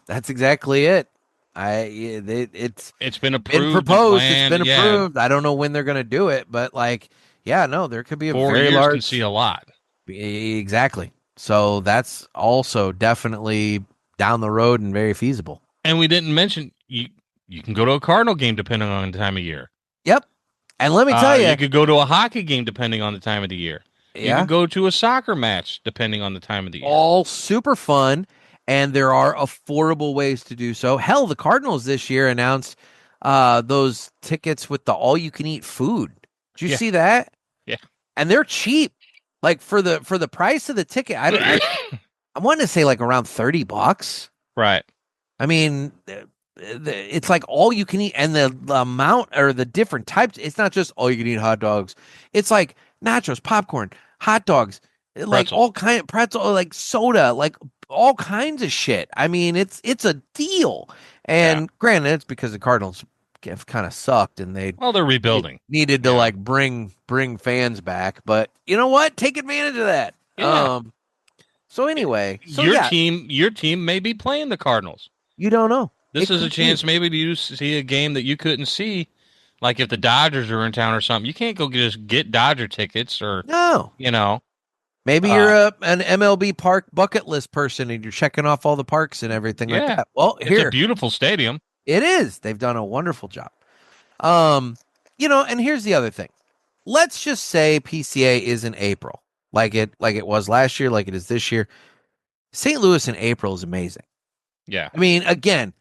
that's exactly it. It's It's been been approved and proposed. It's planned. been Yeah, approved. I don't know when they're going to do it, but like, yeah, no, there could be a 4 very years can see large. a lot. Exactly. So that's also definitely down the road and very feasible. And we didn't mention you can go to a Cardinal game depending on the time of year. Yep. And let me tell you, You could go to a hockey game depending on the time of the year. You yeah, could go to a soccer match depending on the time of the year. all super fun. And there are affordable ways to do so. Hell, the Cardinals this year announced those tickets with the all you can eat food. Did you Yeah, see that? yeah. And they're cheap. Like for the price of the ticket, I want to say like around $30. Right. I mean, it's like all you can eat, and the amount or the different types. It's not just all you can eat hot dogs. It's like nachos, popcorn, hot dogs, like Pretzel. all kind of pretzel, like soda, like all kinds of shit. I mean, it's a deal. Yeah. And granted, it's because the Cardinals have kind of sucked, and Well, they're they rebuilding. needed to Yeah. like bring fans back. But you know what? Take advantage of that. Yeah. So anyway, so Your yeah, team may be playing the Cardinals. you don't know. This It is a could be. chance maybe to see a game that you couldn't see. Like if the Dodgers are in town or something, you can't go just get Dodger tickets or, No. you know, Maybe you're an MLB park bucket list person and you're checking off all the parks and everything like yeah, that. Well, it's a here beautiful stadium. it is. They've done a wonderful job. And here's the other thing. Let's just say PCA is in April, like it was last year, like it is this year. St. Louis in April is amazing. Yeah. I mean, again,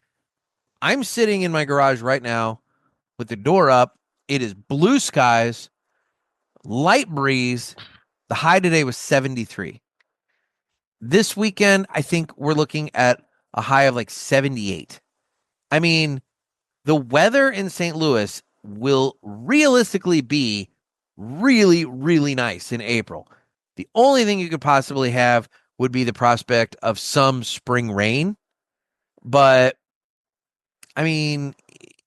I'm sitting in my garage right now with the door up. It is blue skies, light breeze. The high today was 73. This weekend, I think we're looking at a high of like 78. I mean, the weather in St. Louis will realistically be really, really nice in April. The only thing you could possibly have would be the prospect of some spring rain. But I mean,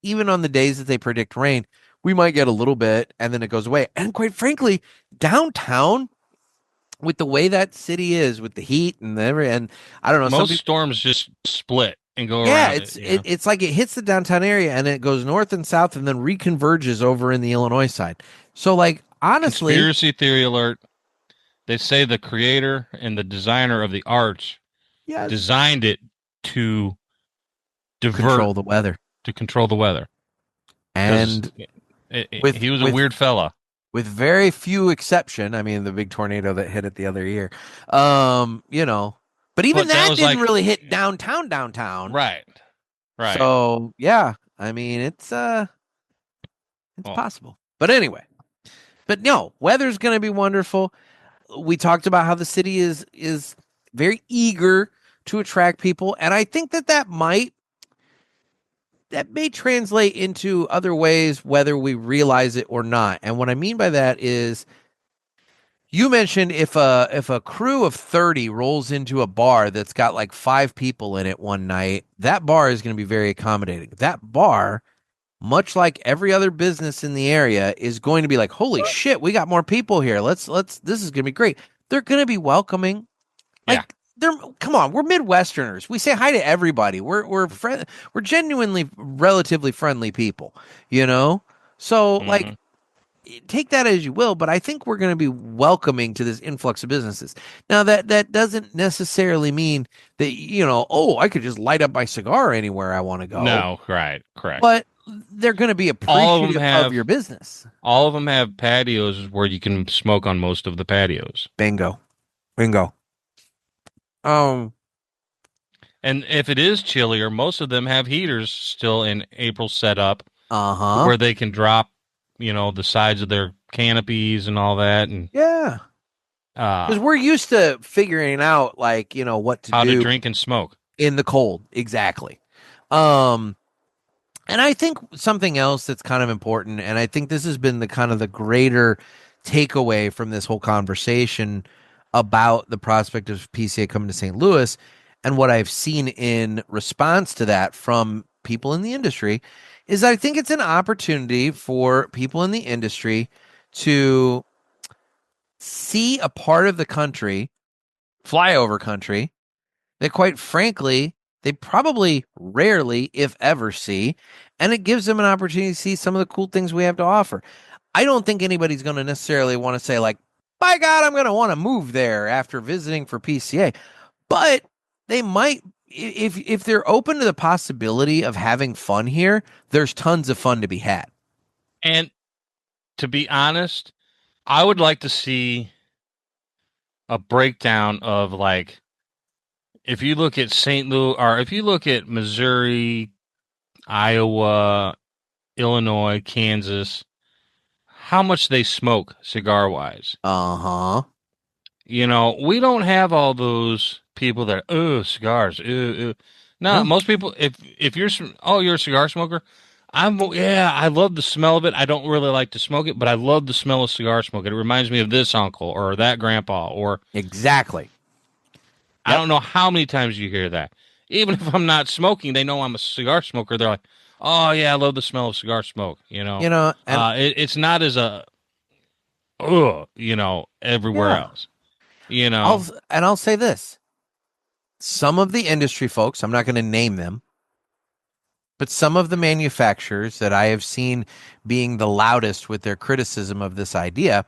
even on the days that they predict rain, we might get a little bit and then it goes away. And quite frankly, downtown, with the way that city is, with the heat and I don't know, some Most people, storms just split and go yeah, around it. it's like it hits the downtown area and it goes north and south and then reconverges over in the Illinois side. So, like, honestly, Conspiracy theory alert. They say the creator and the designer of the arch yes, designed it to control divert, the weather. to control the weather. Because And with he was a with weird fella. with very few exception, I mean, the big tornado that hit it the other year, but even But that that was didn't like really hit downtown. right. Right. So yeah, I mean, it's Well, possible. But anyway, but no, weather's going to be wonderful. We talked about how the city is very eager to attract people. And I think that may translate into other ways, whether we realize it or not. And what I mean by that is, you mentioned if a crew of 30 rolls into a bar that's got like 5 people in it one night, that bar is going to be very accommodating. That bar, much like every other business in the area, is going to be like, holy shit, we got more people here. Let's this is going to be great. They're going to be welcoming. Yeah. Come on, we're Midwesterners. We say hi to everybody. We're genuinely relatively friendly people, you know? So like, take that as you will, but I think we're going to be welcoming to this influx of businesses. Now that doesn't necessarily mean that, oh, I could just light up my cigar anywhere I want to go. No, right, correct. But they're going to be appreciative of your business. All of them have patios where you can smoke on most of the patios. Bingo. And if it is chillier, most of them have heaters still in April set up, where they can drop, the sides of their canopies and all that, and yeah, because we're used to figuring out what to how do to drink and smoke in the cold. Exactly. And I think something else that's kind of important, and I think this has been the greater takeaway from this whole conversation about the prospect of PCA coming to St. Louis, and what I've seen in response to that from people in the industry, is I think it's an opportunity for people in the industry to see a part of the country, flyover country, that quite frankly, they probably rarely, if ever, see. And it gives them an opportunity to see some of the cool things we have to offer. I don't think anybody's going to necessarily want to say, like, by God, I'm going to want to move there after visiting for PCA. But they might, if they're open to the possibility of having fun here, there's tons of fun to be had. And to be honest, I would like to see a breakdown of, like, if you look at St. Louis, or if you look at Missouri, Iowa, Illinois, Kansas, how much they smoke cigar-wise. We don't have all those people that, cigars, No, most people, if you're a cigar smoker, I love the smell of it. I don't really like to smoke it, but I love the smell of cigar smoke. It reminds me of this uncle or that grandpa, or exactly. I don't know how many times you hear that. Even if I'm not smoking, they know I'm a cigar smoker. They're like, oh yeah, I love the smell of cigar smoke. It's not as everywhere else. I'll say this. Some of the industry folks, I'm not going to name them, but some of the manufacturers that I have seen being the loudest with their criticism of this idea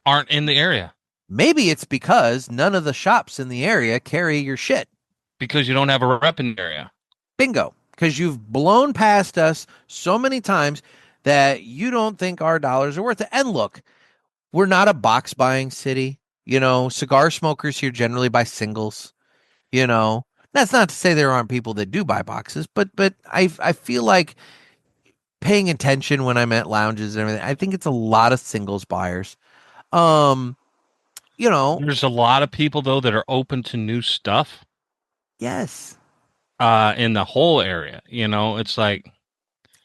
aren't in the area. Maybe it's because none of the shops in the area carry your shit. Because you don't have a rep in the area. Bingo. Because you've blown past us so many times that you don't think our dollars are worth it. And look, we're not a box buying city. Cigar smokers here generally buy singles. That's not to say there aren't people that do buy boxes, but I feel like paying attention when I'm at lounges and everything, I think it's a lot of singles buyers. There's a lot of people though that are open to new stuff. Yes. In the whole area, it's like,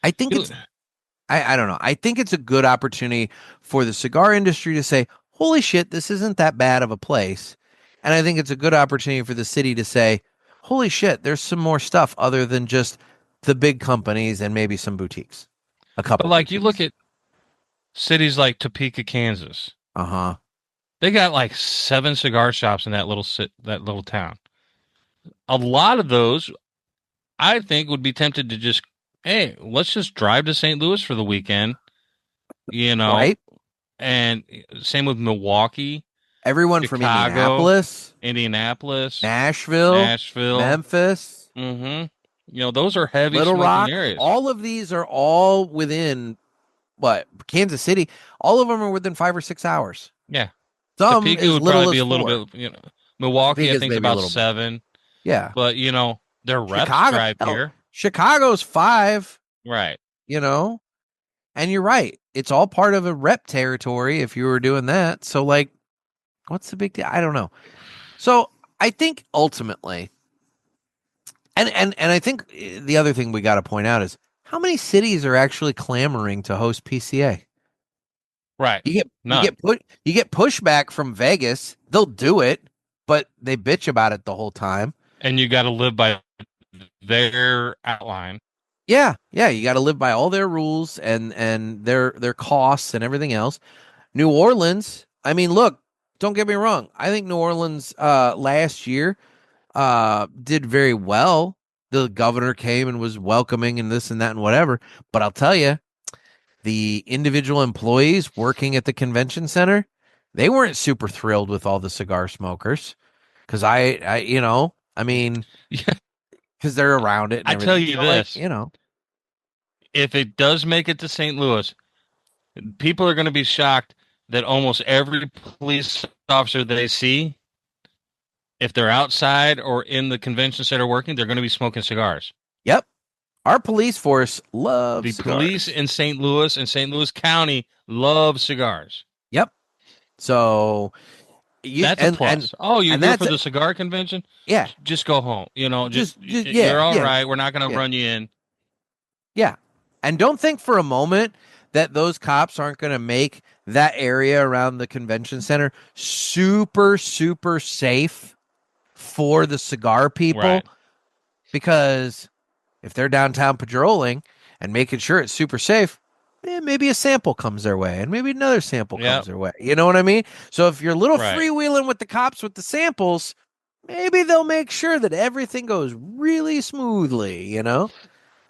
I think I don't know. I think it's a good opportunity for the cigar industry to say, holy shit, this isn't that bad of a place. And I think it's a good opportunity for the city to say, holy shit, there's some more stuff other than just the big companies and maybe some boutiques. A couple. But like boutiques. You look at cities like Topeka, Kansas. They got like 7 cigar shops in that little town. A lot of those, I think, would be tempted to just, hey, let's just drive to St. Louis for the weekend. Right? And same with Milwaukee. Everyone Chicago, from Indianapolis, Nashville, Memphis. Those are heavy Little smoking Rock, areas. All of these are all within Kansas City. All of them are within 5 or 6 hours. Yeah. Some Topeka would probably be a little bit, Milwaukee, Topeka's I think, is about 7. Yeah. But, their reps drive here. Chicago's 5. Right. And you're right. It's all part of a rep territory if you were doing that. So, like, what's the big deal? I don't know. So, I think ultimately, And I think the other thing we got to point out is how many cities are actually clamoring to host PCA. Right. None. You get pushback from Vegas. They'll do it, but they bitch about it the whole time. And you got to live by their outline. Yeah, yeah, you got to live by all their rules and their costs and everything else. New Orleans, I mean, look, don't get me wrong. I think New Orleans last year did very well. The governor came and was welcoming and this and that and whatever. But I'll tell you, the individual employees working at the convention center, they weren't super thrilled with all the cigar smokers because I mean, Yeah. because they're around it. And I tell everything. you So, this, like, if it does make it to St. Louis, people are going to be shocked that almost every police officer they see, if they're outside or in the convention center working, they're going to be smoking cigars. Yep. Our police force loves The cigars. police in St. Louis and St. Louis County love cigars. Yep. So that's a plus. You're here for the cigar convention? Yeah. Just go home. Just yeah, you're all yeah, right. We're not going to run you in. Yeah. And don't think for a moment that those cops aren't going to make that area around the convention center super, super safe for the cigar people. Right. Because if they're downtown patrolling and making sure it's super safe, maybe a sample comes their way and maybe another sample comes their way. You know what I mean? So if you're a little freewheeling with the cops with the samples, maybe they'll make sure that everything goes really smoothly, you know?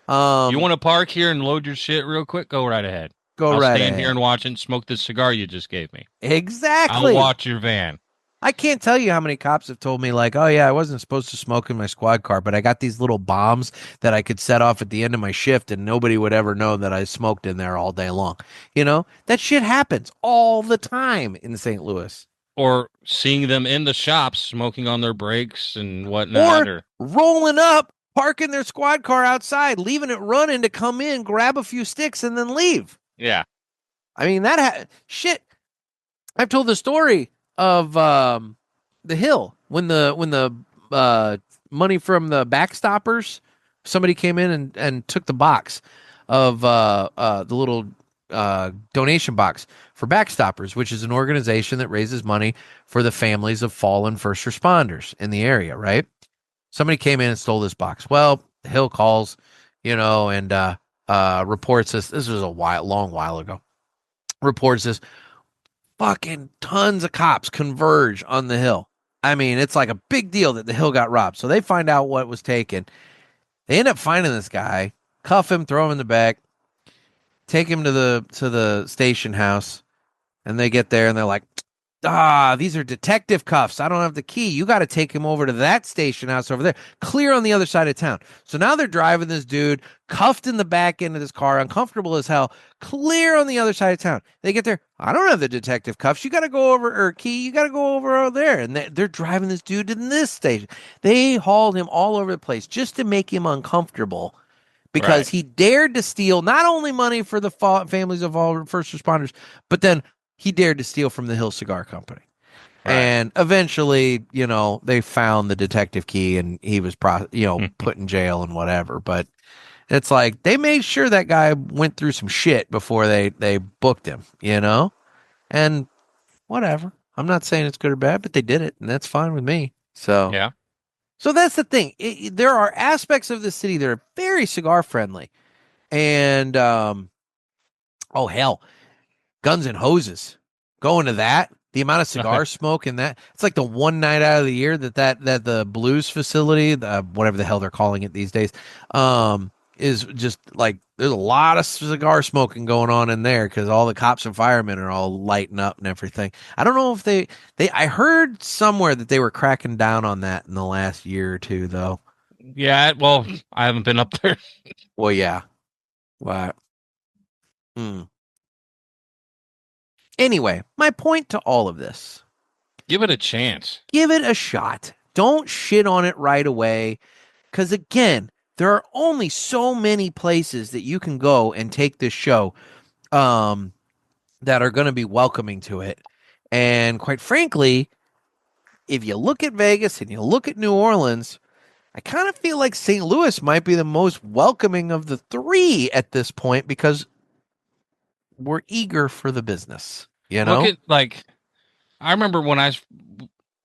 You want to park here and load your shit real quick? Go right ahead. I'll stand here and watch and smoke this cigar you just gave me. Exactly. I'll watch your van. I can't tell you how many cops have told me, like, oh, yeah, I wasn't supposed to smoke in my squad car, but I got these little bombs that I could set off at the end of my shift and nobody would ever know that I smoked in there all day long. You know, that shit happens all the time in St. Louis. Or seeing them in the shops smoking on their breaks and whatnot. Or rolling up, parking their squad car outside, leaving it running to come in, grab a few sticks, and then leave. Yeah. I mean, shit. I've told the story of the Hill when the money from the Backstoppers, somebody came in and took the box of the little donation box for Backstoppers, which is an organization that raises money for the families of fallen first responders in the area, right? Somebody came in and stole this box. Well, the Hill calls, and reports this. This was long while ago. Reports this. Fucking tons of cops converge on the Hill. I mean, it's like a big deal that the Hill got robbed. So they find out what was taken. They end up finding this guy, cuff him, throw him in the back, take him to the station house, and they get there and they're like, these are detective cuffs. I don't have the key. You got to take him over to that station house over there, clear on the other side of town. So now they're driving this dude cuffed in the back end of this car, uncomfortable as hell, clear on the other side of town. They get there. I don't have the detective cuffs. You got to go over, or key. You got to go over there. And they're driving this dude to this station. They hauled him all over the place just to make him uncomfortable because he dared to steal not only money for the families of all first responders, but then he dared to steal from the Hill Cigar Company. Right. And eventually, they found the detective key and he was, put in jail and whatever. But it's like they made sure that guy went through some shit before they booked him, and whatever. I'm not saying it's good or bad, but they did it, and that's fine with me. So, yeah. So that's the thing. There are aspects of the city that are very cigar friendly. And, oh, hell. Guns and Hoses, going to that, the amount of cigar smoke in that, it's like the one night out of the year that the blues facility, whatever the hell they're calling it these days, is just like there's a lot of cigar smoking going on in there because all the cops and firemen are all lighting up and everything. I don't know if I heard somewhere that they were cracking down on that in the last year or two, though. Yeah, well, I haven't been up there. Well, yeah. Wow. Anyway, my point to all of this. Give it a chance. Give it a shot. Don't shit on it right away. Because again, there are only so many places that you can go and take this show that are going to be welcoming to it. And quite frankly, if you look at Vegas and you look at New Orleans, I kind of feel like St. Louis might be the most welcoming of the three at this point because we're eager for the business, you Look know? at like I remember when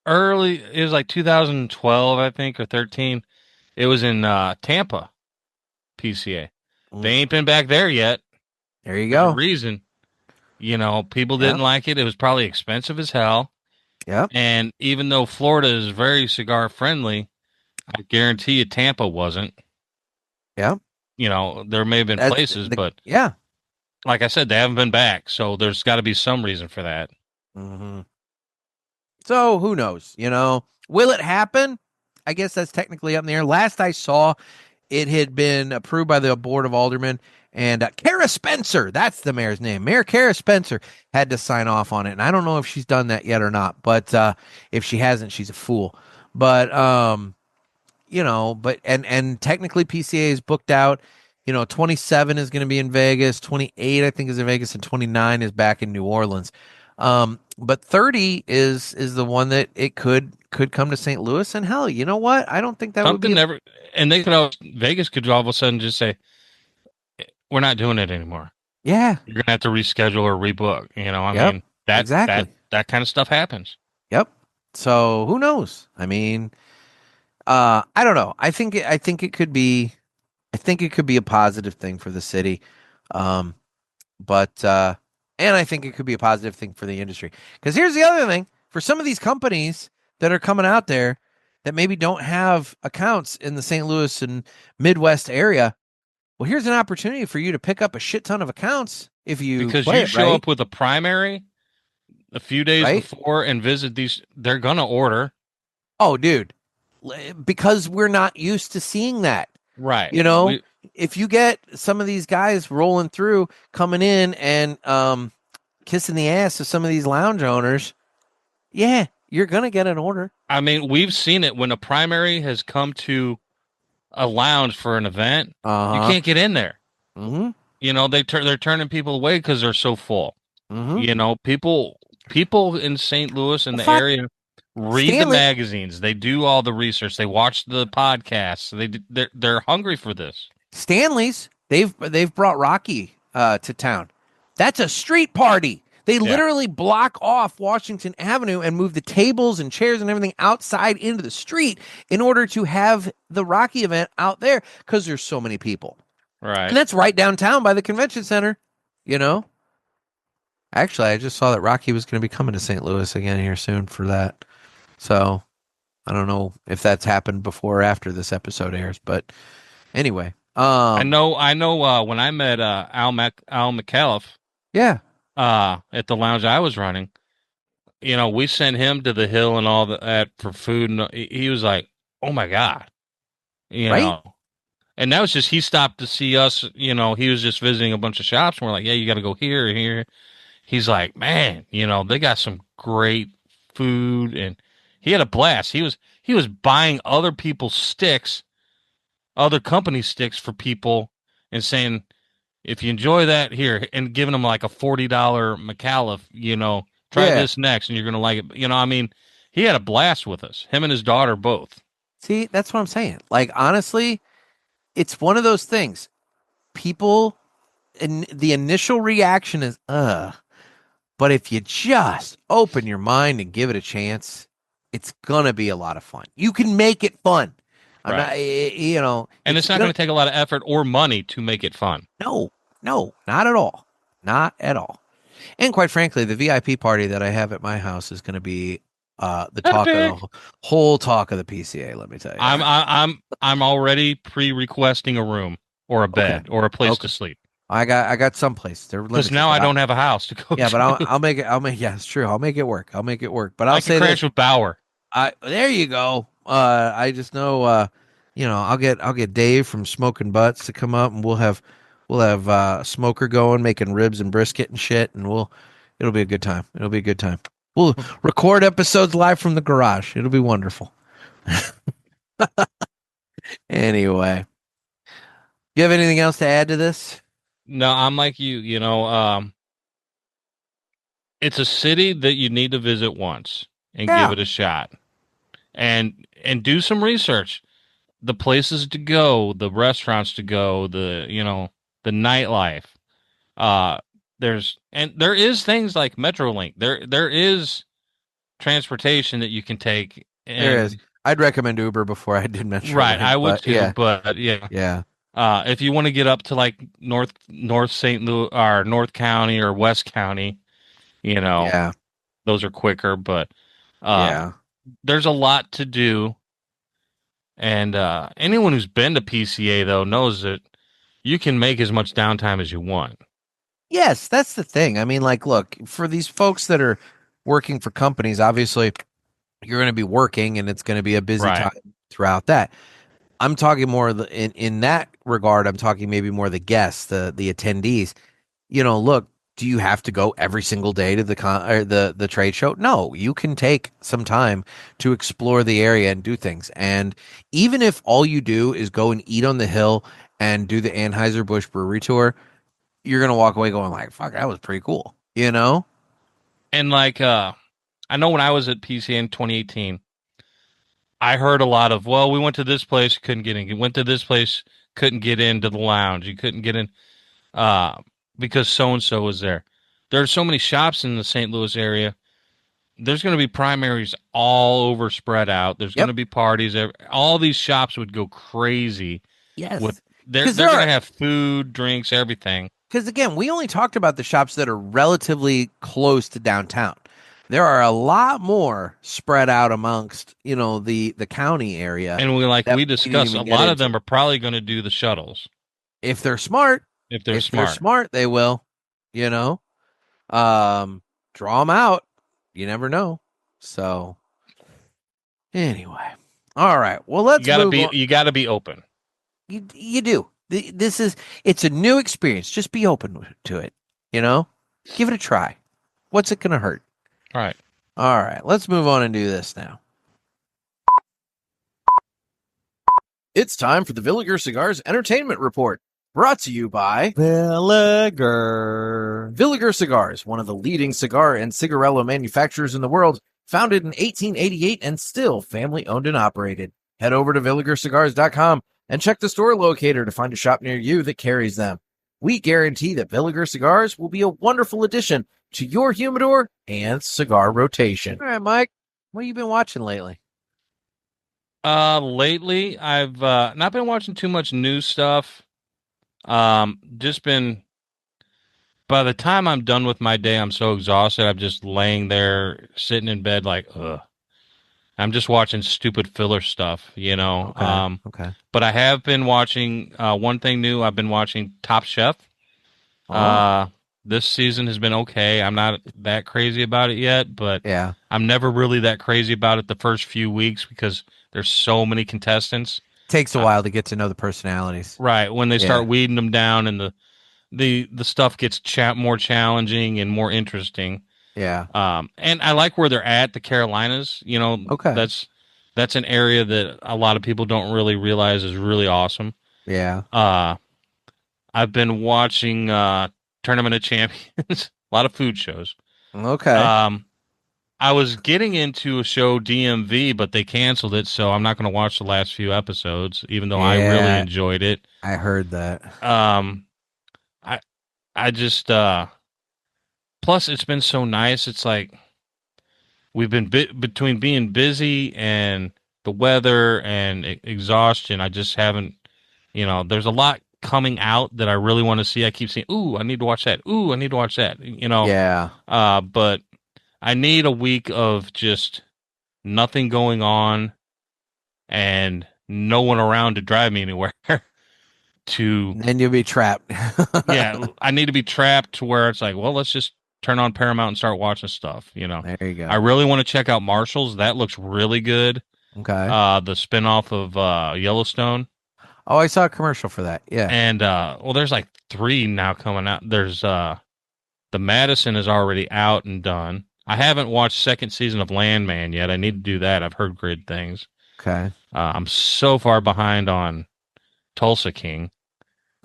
early, it was like 2012, I think, or 13. It was in Tampa, PCA. They Mm, ain't been back there yet. there you There's a go. reason. People Yeah. didn't like it. It was probably expensive as hell. Yep. And even though Florida is very cigar friendly, I guarantee you Tampa wasn't. Yep. There may have been That's places, but yeah. like I said, they haven't been back. So there's got to be some reason for that. Hmm. So who knows? Will it happen? I guess that's technically up in the air. Last I saw, it had been approved by the Board of Aldermen, and Kara Spencer, that's the mayor's name. Mayor Kara Spencer had to sign off on it, and I don't know if she's done that yet or not. But if she hasn't, she's a fool. But and technically PCA is booked out. 27 is going to be in Vegas, 28 I think is in Vegas, and 29 is back in New Orleans. But 30 is the one that it could come to St. Louis. And hell, you know what? I don't think that would Something be never, and Vegas could all of a sudden just say, we're not doing it anymore. yeah. You're gonna have to reschedule or rebook. I Yep. mean that Exactly. that kind of stuff happens. Yep. So who knows? I mean, I don't know. I think it could be a positive thing for the city. Um, but and I think it could be a positive thing for the industry. Because here's the other thing: for some of these companies that are coming out there that maybe don't have accounts in the St. Louis and Midwest area, well, here's an opportunity for you to pick up a shit ton of accounts if you Because play you it show right. up with a primary a few days Right? before and visit these, they're gonna order. Oh, dude, because we're not used to seeing that. Right. You know, if you get some of these guys rolling through, coming in and kissing the ass of some of these lounge owners, yeah, you're gonna get an order. I mean, we've seen it when a primary has come to a lounge for an event. You Uh huh. can't get in there. Mm-hmm. They're turning people away because they're so full. Mm-hmm. People in St. Louis and Well, the fuck, area read the Stanley, magazines. They do all the research. They watch the podcasts. They're hungry for this. Stanley's. They've brought Rocky to town. That's a street party. They Yeah. literally block off Washington Avenue and move the tables and chairs and everything outside into the street in order to have the Rocky event out there because there's so many people. And Right. that's right downtown by the convention center, you know? Actually, I just saw that Rocky was going to be coming to St. Louis again here soon for that. So I don't know if that's happened before or after this episode airs, but anyway. I know. When I met Al McAuliffe Yeah, at the lounge I was running, we sent him to the hill and all that for food, and he was like, "Oh my god," you right? know. And that was just he stopped to see us. He was just visiting a bunch of shops, and we're like, "Yeah, you got to go here and here." He's like, "Man, they got some great food," and he had a blast. He was buying other people's sticks, other company sticks for people, and saying, if you enjoy that here, and giving them like a $40 McAuliffe, try Yeah. this next and you're going to like it. I mean, he had a blast with us, him and his daughter both. See, that's what I'm saying. Like, honestly, it's one of those things. People, and the initial reaction is, ugh. But if you just open your mind and give it a chance, it's going to be a lot of fun. You can make it fun. I'm Right. not, And it's not going to take a lot of effort or money to make it fun. no, not at all. Not at all. And quite frankly, the VIP party that I have at my house is going to be the talk of Epic. the whole talk of the PCA. Let me tell you. I'm already pre-requesting a room or a Okay. bed or a place Okay. to sleep. I got some place. They're Because limited, now but I don't have a house to go yeah, to. but I'll make it. Yeah, it's true. I'll make it work. But I'll I can say crash this. with Bauer. There you go. I just know. I'll get Dave from Smoking Butts to come up, and we'll have a smoker going, making ribs and brisket and shit, and it'll be a good time. It'll be a good time. We'll record episodes live from the garage. It'll be wonderful. Anyway, you have anything else to add to this? No, I'm like you, it's a city that you need to visit once and give Yeah. it a shot and do some research. the places to go, the restaurants to go, the nightlife. Uh, there is things like MetroLink. There is transportation that you can take, There is. and I'd recommend Uber before I did right, MetroLink, I would but too. yeah, But yeah, yeah, if you want to get up to like North St. Louis or North County or West County, you know, yeah, those are quicker. But uh, yeah. there's a lot to do, and anyone who's been to PCA though knows that you can make as much downtime as you want. Yes, that's the thing. I mean, like, look, for these folks that are working for companies, obviously you're going to be working and it's going to be a busy Right. time throughout that. I'm talking more in that regard. I'm talking maybe more the guests, the attendees. Look, do you have to go every single day to the trade show? No, you can take some time to explore the area and do things. And even if all you do is go and eat on the hill and do the Anheuser-Busch brewery tour, you're gonna walk away going like, "Fuck, that was pretty cool." You know? And like I know when I was at PCA in 2018, I heard a lot of, well, we went to this place, couldn't get in. We went to this place, couldn't get into the lounge. You couldn't get in uh, because so and so was there. There are so many shops in the St. Louis area. There's going to be primaries all over, spread out. There's going Yep. to be parties. All these shops would go crazy with Yes. they're Because they're going to have food, drinks, everything. again, we only talked about the shops that are relatively close to downtown. There are a lot more spread out amongst, the county area And that we we didn't discussed, a even get lot of into. them are probably going to do the shuttles If they're smart, if they're smart. they will, you know. Draw them out. You never know. So, anyway. All right. Well, let's move on. You got to be open. You do. It's a new experience. Just be open to it, you know? Give it a try. What's it going to hurt? All right. All right. Let's move on and do this now. It's time for the Villiger Cigars Entertainment Report, brought to you by Villiger. Villiger Cigars, one of the leading cigar and cigarello manufacturers in the world, founded in 1888 and still family owned and operated. Head over to villigercigars.com and check the store locator to find a shop near you that carries them. We guarantee that Villiger Cigars will be a wonderful addition to your humidor and cigar rotation. All right, Mike. What have you been watching lately? Lately I've not been watching too much new stuff. Just been by the time I'm done with my day, I'm so exhausted. I'm just laying there, sitting in bed, like, ugh. I'm just watching stupid filler stuff, you know. Okay. Okay. But I have been watching one thing new. I've been watching Top Chef. Oh. This season has been okay. I'm not that crazy about it yet, but Yeah. I'm never really that crazy about it the first few weeks because there's so many contestants. Takes a while to get to know the personalities. Right. When they Yeah. start weeding them down and the stuff gets more challenging and more interesting. Yeah. And I like where they're at, the Carolinas. You know, Okay. that's an area that a lot of people don't really realize is really awesome. Yeah. I've been watching Tournament of Champions, a lot of food shows. Okay. I was getting into a show DMV, but they canceled it, so I'm not going to watch the last few episodes, even though I really Yeah. enjoyed it. I heard that. I just plus it's been so nice. It's like we've been between being busy and the weather and exhaustion. I just haven't, there's a lot coming out that I really want to see. I keep saying, "Ooh, I need to watch that. Ooh, I need to watch that." Yeah. But I need a week of just nothing going on and no one around to drive me anywhere. Then you'll be trapped. Yeah, I need to be trapped to where it's like, well, let's just turn on Paramount and start watching stuff. There you go. I really want to check out Marshall's. That looks really good. Okay. The spinoff of Yellowstone. Oh, I saw a commercial for that. Yeah. And well, there's like 3 now coming out. There's the Madison is already out and done. I haven't watched second season of Landman yet. I need to do that. I've heard great things. Okay. I'm so far behind on Tulsa King.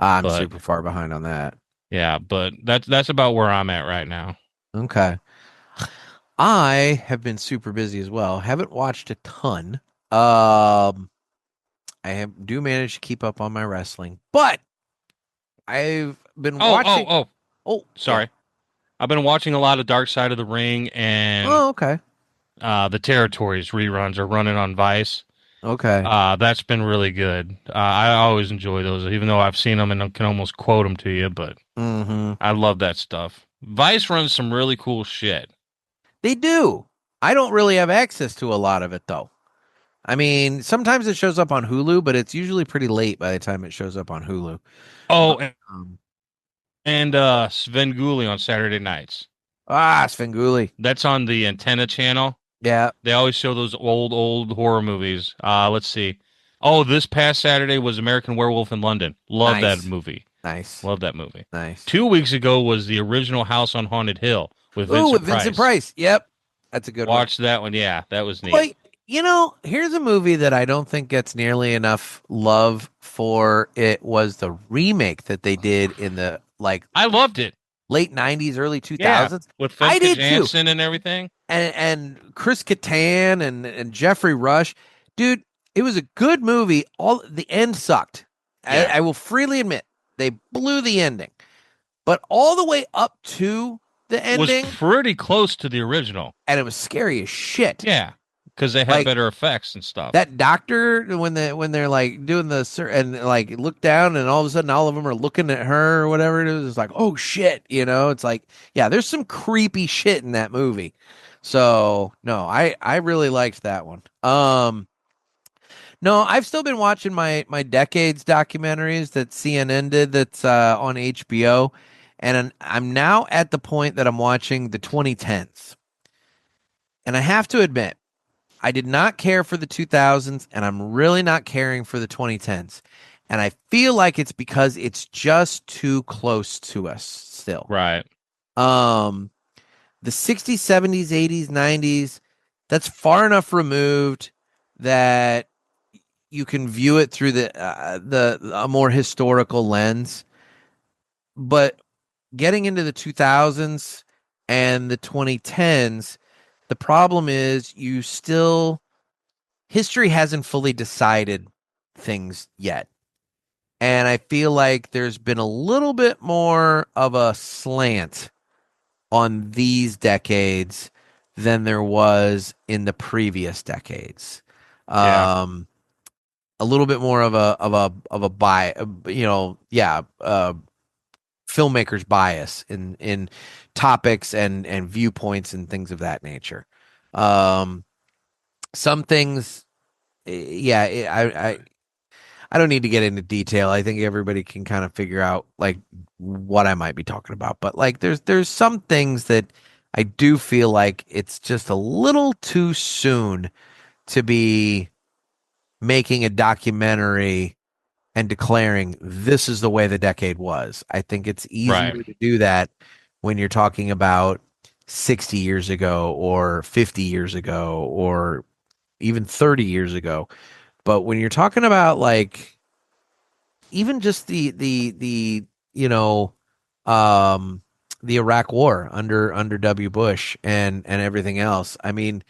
I'm super far behind on that. Yeah, but that's about where I'm at right now. Okay. I have been super busy as well. Haven't watched a ton. do manage to keep up on my wrestling, but I've been Oh, watching. Oh, sorry. yeah. I've been watching a lot of Dark Side of the Ring and Oh, okay. the Territories reruns are running on Vice. Okay. That's been really good. I always enjoy those, even though I've seen them and can almost quote them to you, but Mm-hmm. I love that stuff. Vice runs some really cool shit. They do. I don't really have access to a lot of it, though. I mean, sometimes it shows up on Hulu, but it's usually pretty late by the time it shows up on Hulu. Oh, Um, and Svengoolie on Saturday nights. Svengoolie. That's on the Antenna channel. Yeah. They always show those old horror movies. Let's see. Oh, this past Saturday was American Werewolf in London. Love that Nice. movie. Nice. Love that movie. Nice. 2 weeks ago was the original House on Haunted Hill with Ooh, Vincent with Vincent Price. Yep. That's a good one. Watch that one. Yeah, that was neat. Boy, here's a movie that I don't think gets nearly enough love for. It was the remake that they did in the I loved it. late 90s, early 2000s. Yeah, with I Femke did too. Janssen and everything. And Chris Kattan and Jeffrey Rush. Dude, it was a good movie. All the end sucked. Yeah. I will freely admit they blew the ending. But all the way up to the ending Was pretty close to the original. and it was scary as shit. Yeah, because they had Like, better effects and stuff. that doctor when they're like doing and like look down and all of a sudden all of them are looking at her or whatever it is, it's like, oh shit, it's like, yeah, there's some creepy shit in that movie. So no, I really liked that one. No, I've still been watching my decades documentaries that CNN did that's on HBO, and I'm now at the point that I'm watching the 2010s. And I have to admit, I did not care for the 2000s, and I'm really not caring for the 2010s. And I feel like it's because it's just too close to us still. Right. The 60s, 70s, 80s, 90s, that's far enough removed that you can view it through a more historical lens. But getting into the 2000s and the 2010s, the problem is history hasn't fully decided things yet. And I feel like there's been a little bit more of a slant on these decades than there was in the previous decades. Yeah. A little bit more of a bias, filmmakers bias in topics and viewpoints and things of that nature. Some things, I don't need to get into detail. I think everybody can kind of figure out like what I might be talking about. But like there's some things that I do feel like it's just a little too soon to be making a documentary and declaring this is the way the decade was. I think it's easier to do that when you're talking about 60 years ago or 50 years ago or even 30 years ago. But when you're talking about like even just the Iraq War under W. Bush and everything else, I mean,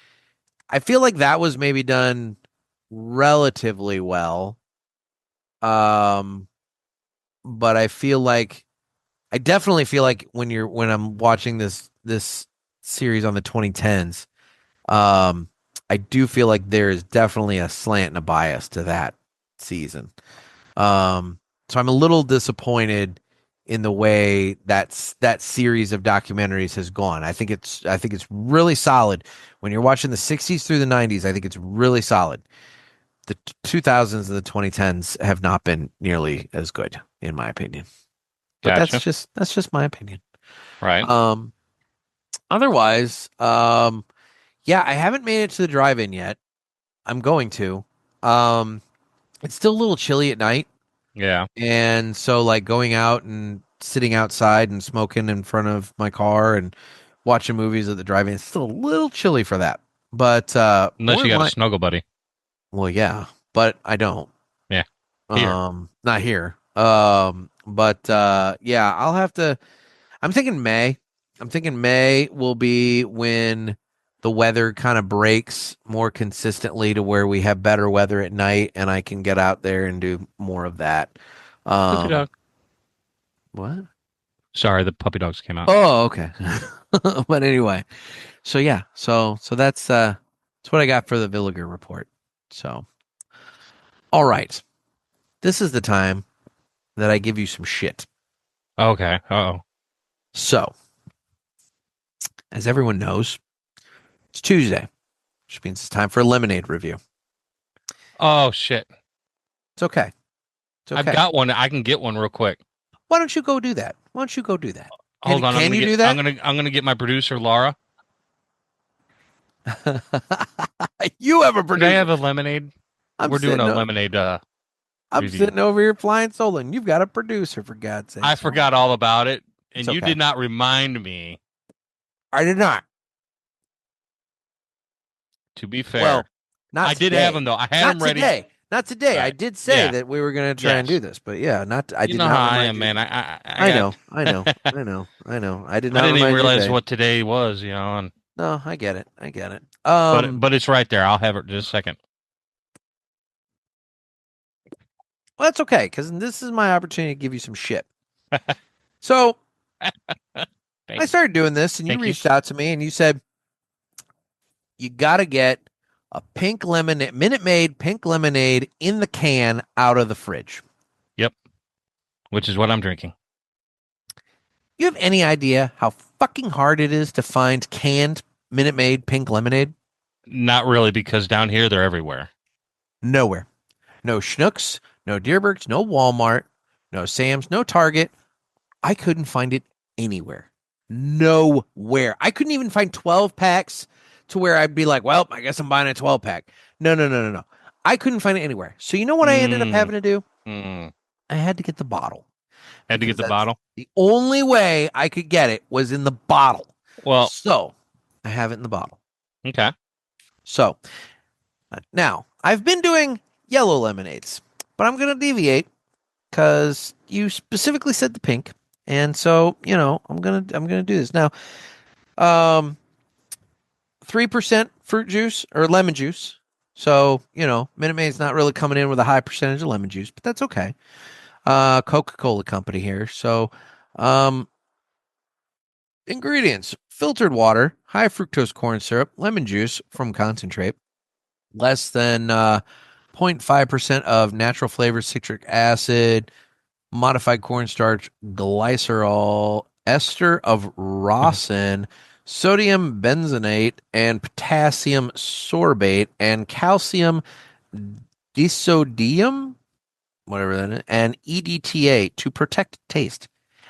I feel like that was maybe done relatively well. But I definitely feel like when I'm watching this series on the 2010s, I do feel like there is definitely a slant and a bias to that season. So I'm a little disappointed in the way that series of documentaries has gone. I think it's really solid. When you're watching the 60s through the 90s, I think it's really solid. The 2000s and the 2010s have not been nearly as good, in my opinion. But Gotcha. that's just my opinion. Right. Otherwise, yeah, I haven't made it to the drive-in yet. I'm going to. It's still a little chilly at night. Yeah. And so like going out and sitting outside and smoking in front of my car and watching movies at the drive-in, it's still a little chilly for that. But unless you got a snuggle buddy. Well, yeah, but I don't. Yeah. Here. Not here. But yeah, I'll have to. I'm thinking May will be when the weather kind of breaks more consistently to where we have better weather at night, and I can get out there and do more of that. Puppy dog. What? Sorry, the puppy dogs came out. Oh, okay. But anyway, so yeah, so that's what I got for the Villiger report. So, all right, this is the time that I give you some shit. Okay. Uh-oh. So, as everyone knows, it's Tuesday, which means it's time for a lemonade review. Oh, shit. It's okay. It's okay. I've got one. I can get one real quick. Why don't you go do that? Hold on. Can you do that? I'm gonna get my producer, Laura. You have a Can producer. I have a lemonade? We're doing a lemonade. I'm review. sitting over here flying solo, and you've got a producer, for God's sake. I forgot all about it, and It's you okay. did not remind me. I did not. To be fair, Well, not I today. did have them though. I had them ready. Not today. Right. I did say Yeah. that we were going to try and do this, but yeah, not. I You did know not. how I remind am, you. man. I know. I did not. I didn't even remind you realize today. what today was. You know, and No, I get it. but it's right there. I'll have it in just a second. Well, that's okay, because this is my opportunity to give you some shit. So I started doing this, and you reached out to me, and you said you got to get a pink lemonade, Minute Maid pink lemonade in the can out of the fridge. Yep, which is what I'm drinking. You have any idea how fucking hard it is to find canned Minute Maid pink lemonade? Not really, because down here they're everywhere. Nowhere. No Schnucks, no Deerbergs, no Walmart, no Sam's, no Target. I couldn't find it anywhere. Nowhere. I couldn't even find 12 packs to where I'd be like, well, I guess I'm buying a 12 pack. No. I couldn't find it anywhere. So you know what I ended up having to do? I had to get the bottle. Had to get the bottle? The only way I could get it was in the bottle. Well, so I have it in the bottle. Okay. So now I've been doing yellow lemonades, but I'm going to deviate because you specifically said the pink. And so, I'm going to do this now. 3% fruit juice or lemon juice. So, Minute Maid's not really coming in with a high percentage of lemon juice, but that's okay. Coca-Cola company here. So, ingredients: filtered water, high fructose corn syrup, lemon juice from concentrate, less than 0.5% of natural flavor citric acid, modified cornstarch, glycerol, ester of ricin, sodium benzoate, and potassium sorbate, and calcium disodium, whatever that is, and EDTA to protect taste.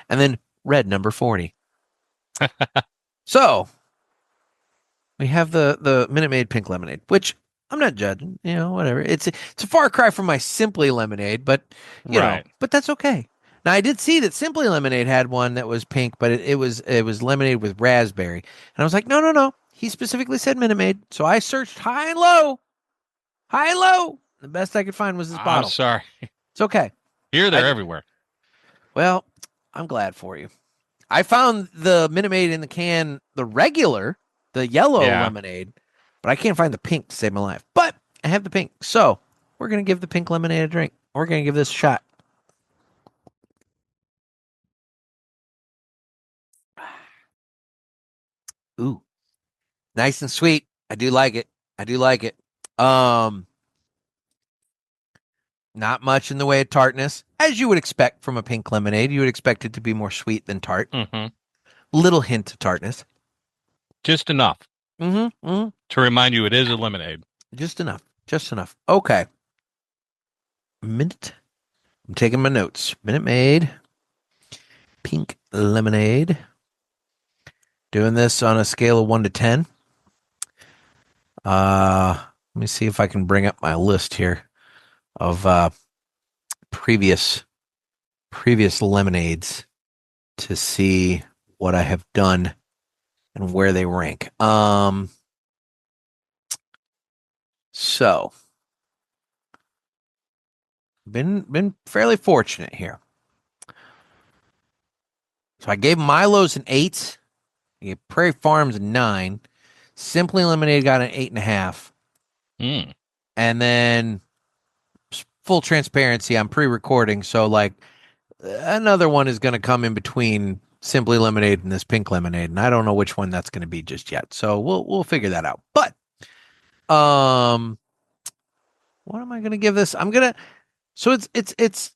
And then red number 40. So we have the Minute Maid pink lemonade, which I'm not judging, whatever. It's a far cry from my Simply lemonade, but but that's okay. Now I did see that Simply Lemonade had one that was pink, but it was lemonade with raspberry, and I was like, no. He specifically said Minute Maid, so I searched high and low. The best I could find was this bottle. I'm sorry. It's okay. Here they're everywhere. Well, I'm glad for you. I found the Minute Maid in the can, the regular, the yellow lemonade, but I can't find the pink to save my life. But I have the pink, so we're going to give the pink lemonade a drink. We're going to give this a shot. Ooh, nice and sweet. I do like it. Not much in the way of tartness, as you would expect from a pink lemonade. You would expect it to be more sweet than tart. Mm-hmm. Little hint of tartness. Just enough. Mm-hmm. To remind you it is a lemonade. Just enough. Okay. Minute. I'm taking my notes. Minute Maid. Pink lemonade. Doing this on a scale of 1 to 10. Let me see if I can bring up my list here of previous lemonades to see what I have done and where they rank. So been fairly fortunate here. So I gave Milo's an 8. I gave Prairie Farms a 9. Simply Lemonade got an 8.5. Mm. And then full transparency, I'm pre-recording, so like another one is going to come in between Simply Lemonade and this pink lemonade, and I don't know which one that's going to be just yet. So we'll figure that out. But what am I going to give this? So it's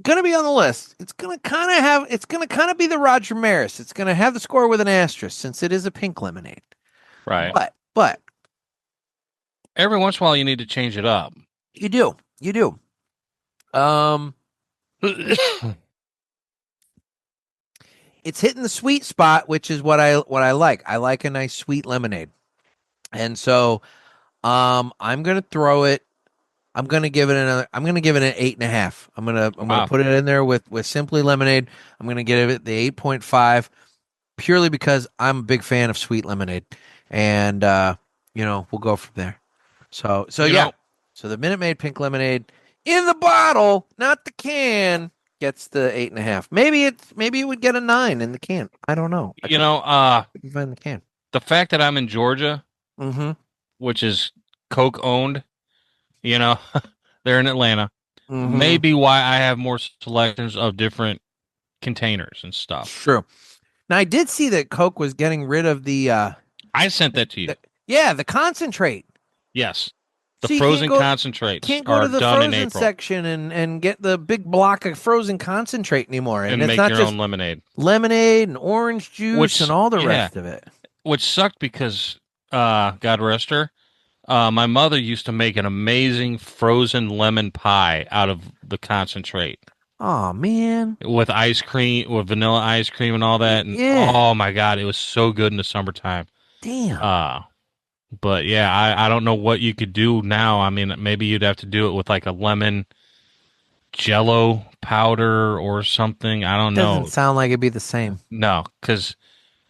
going to be on the list. It's going to kind of be the Roger Maris. It's going to have the score with an asterisk since it is a pink lemonade. Right. But every once in a while you need to change it up. You do. It's hitting the sweet spot, which is what I like. I like a nice sweet lemonade. And so I'm gonna throw it. I'm gonna give it an 8.5. I'm gonna put it in there with Simply Lemonade. I'm gonna give it the 8.5 purely because I'm a big fan of sweet lemonade. And we'll go from there. So yeah. So the Minute Maid pink lemonade in the bottle, not the can, gets the 8.5. Maybe it would get a 9 in the can. I don't know. I find the can. The fact that I'm in Georgia, which is Coke owned, they're in Atlanta, maybe why I have more selections of different containers and stuff. True. Now I did see that Coke was getting rid of the. I sent that to you. The concentrate. Yes. The so frozen concentrates can't go are to the done in frozen April. section and get the big block of frozen concentrate anymore. And it's make not your just own lemonade. Lemonade and orange juice and all the rest of it. Which sucked because, God rest her, my mother used to make an amazing frozen lemon pie out of the concentrate. Oh, man. With ice cream, with vanilla ice cream and all that. And, oh, my God, it was so good in the summertime. Damn. But yeah, I don't know what you could do now. I mean, maybe you'd have to do it with like a lemon Jello powder or something. I don't know. Doesn't sound like it'd be the same. No, because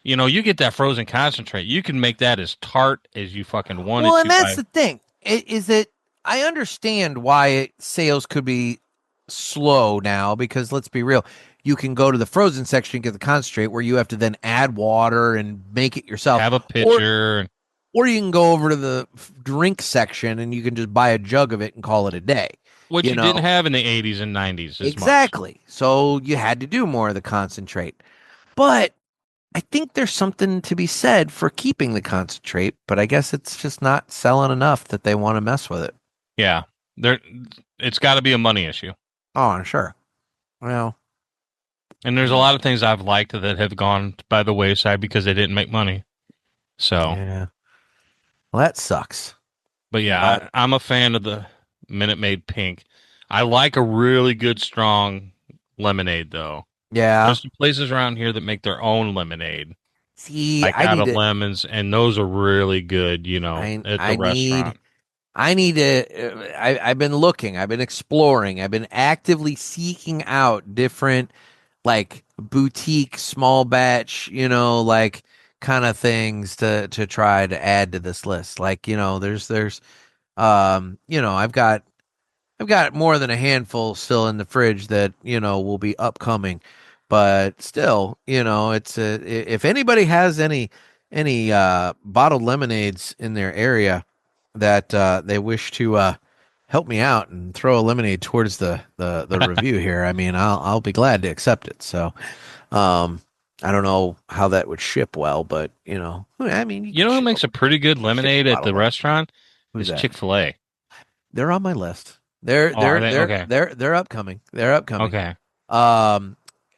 you get that frozen concentrate. You can make that as tart as you fucking want it to. Well, and that's the thing. Is that I understand why sales could be slow now because let's be real. You can go to the frozen section and get the concentrate where you have to then add water and make it yourself. Have a pitcher. Or you can go over to the drink section and you can just buy a jug of it and call it a day. Which you didn't have in the 80s and 90s. Exactly. Much. So you had to do more of the concentrate. But I think there's something to be said for keeping the concentrate, but I guess it's just not selling enough that they want to mess with it. Yeah. It's got to be a money issue. Oh, sure. Well. And there's a lot of things I've liked that have gone by the wayside because they didn't make money. So. Yeah. Well, that sucks. But yeah, I'm a fan of the Minute Maid Pink. I like a really good, strong lemonade, though. Yeah. There's some places around here that make their own lemonade. See, like out of lemons, and those are really good, at the restaurant. I've been looking. I've been exploring. I've been actively seeking out different, like, boutique, small batch, kind of things to try to add to this list. Like, there's I've got more than a handful still in the fridge that, will be upcoming, but still, it's if anybody has any bottled lemonades in their area that they wish to help me out and throw a lemonade towards the review here, I mean, I'll be glad to accept it. So, I don't know how that would ship well, but I mean, who makes a pretty good lemonade at the restaurant? Is Chick-fil-A. They're on my list. They're upcoming. They're upcoming. Okay.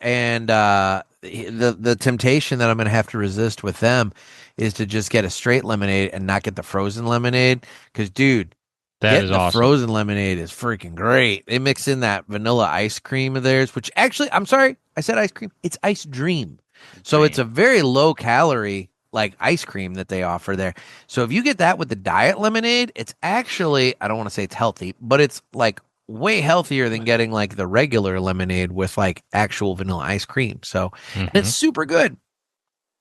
And the temptation that I'm going to have to resist with them is to just get a straight lemonade and not get the frozen lemonade. Because, dude, that is awesome. Frozen lemonade is freaking great. They mix in that vanilla ice cream of theirs, which actually, I'm sorry, I said ice cream. It's Ice Dream. So it's a very low calorie like ice cream that they offer there. So if you get that with the diet lemonade, it's actually, I don't want to say it's healthy, but it's like way healthier than getting like the regular lemonade with like actual vanilla ice cream. So and it's super good.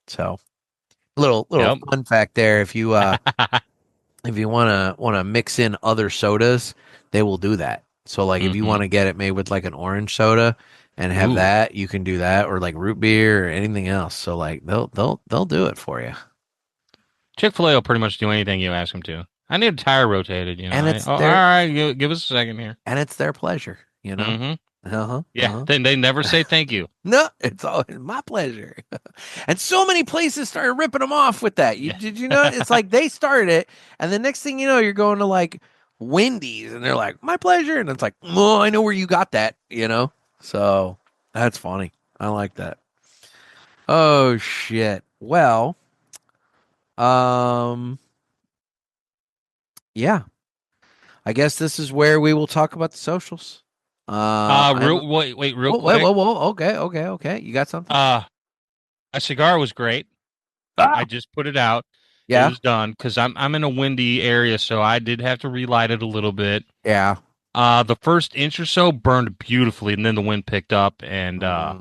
So little fun fact there. If you if you want to mix in other sodas, they will do that. So like if you want to get it made with like an orange soda and have that, you can do that, or like root beer or anything else. So like they'll do it for you. Chick-fil-A will pretty much do anything you ask them to. I need a tire rotated, And it's all right, give us a second here. And it's their pleasure, Mm-hmm. Yeah, they never say thank you. No, it's all my pleasure. And so many places started ripping them off with that. Did you know? It's like they started it, and the next thing you know, you're going to like Wendy's, and they're like, "My pleasure," and it's like, "Oh, I know where you got that," So that's funny. I like that. Oh shit. Well, yeah. I guess this is where we will talk about the socials. Wait, real quick. Whoa. Okay. You got something? A cigar was great. I just put it out. Yeah. It was done because I'm in a windy area, so I did have to relight it a little bit. Yeah. The first inch or so burned beautifully, and then the wind picked up, and I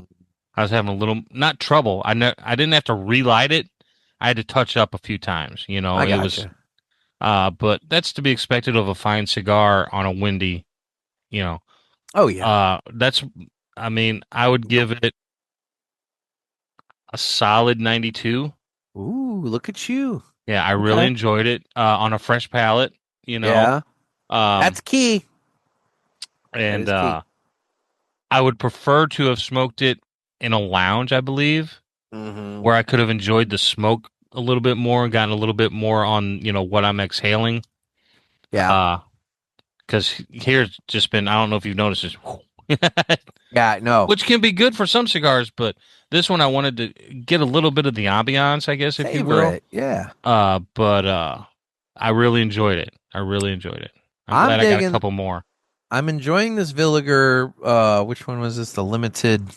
was having a little not trouble. I didn't have to relight it. I had to touch up a few times. I gotcha. It was. But that's to be expected of a fine cigar on a windy. Oh yeah. I would give it a solid 92. Ooh, look at you. Yeah, I really enjoyed it on a fresh palate, Yeah. That's key. And key. I would prefer to have smoked it in a lounge, I believe, where I could have enjoyed the smoke a little bit more and gotten a little bit more on, what I'm exhaling. Yeah. Because here's just been, I don't know if you've noticed this. Yeah, no. Which can be good for some cigars, but this one I wanted to get a little bit of the ambiance, I guess, if you will. It. Yeah. But I really enjoyed it. I'm glad I got a couple more. I'm enjoying this Villiger. Which one was this? The limited.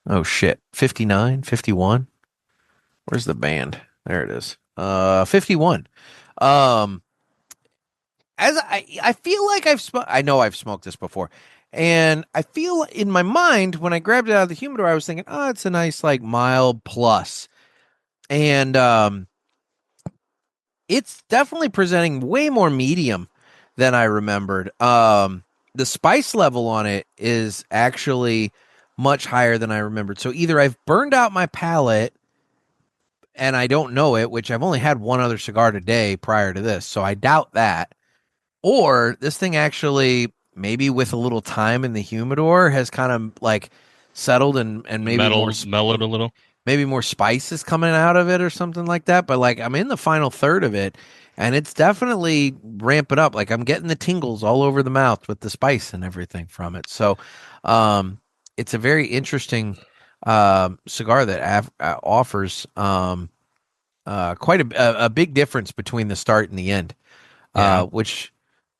Oh shit. 59, 51. Where's the band? There it is. 51. As I feel like I know I've smoked this before. And I feel in my mind, when I grabbed it out of the humidor, I was thinking, oh, it's a nice, like, mild plus. And it's definitely presenting way more medium than I remembered. The spice level on it is actually much higher than I remembered. So either I've burned out my palate and I don't know it, which I've only had one other cigar today prior to this, so I doubt that. Or this thing actually, maybe with a little time in the humidor, has kind of like settled and maybe mellowed a little. Maybe more spice is coming out of it or something like that. But like I'm in the final third of it, and it's definitely ramping up. Like I'm getting the tingles all over the mouth with the spice and everything from it. So it's a very interesting cigar that offers quite a big difference between the start and the end, which.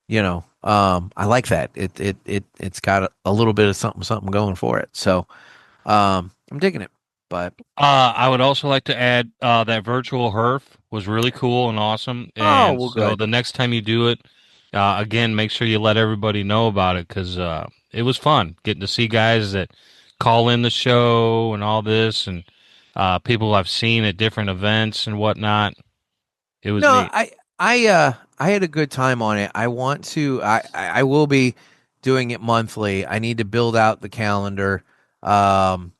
I like that. It's got a little bit of something going for it. So, I'm digging it. But I would also like to add that virtual herf was really cool and awesome. And so the next time you do it, again, make sure you let everybody know about it because it was fun getting to see guys that call in the show and all this, and people I've seen at different events and whatnot. It was neat. I had a good time on it. I want to. I will be doing it monthly. I need to build out the calendar, and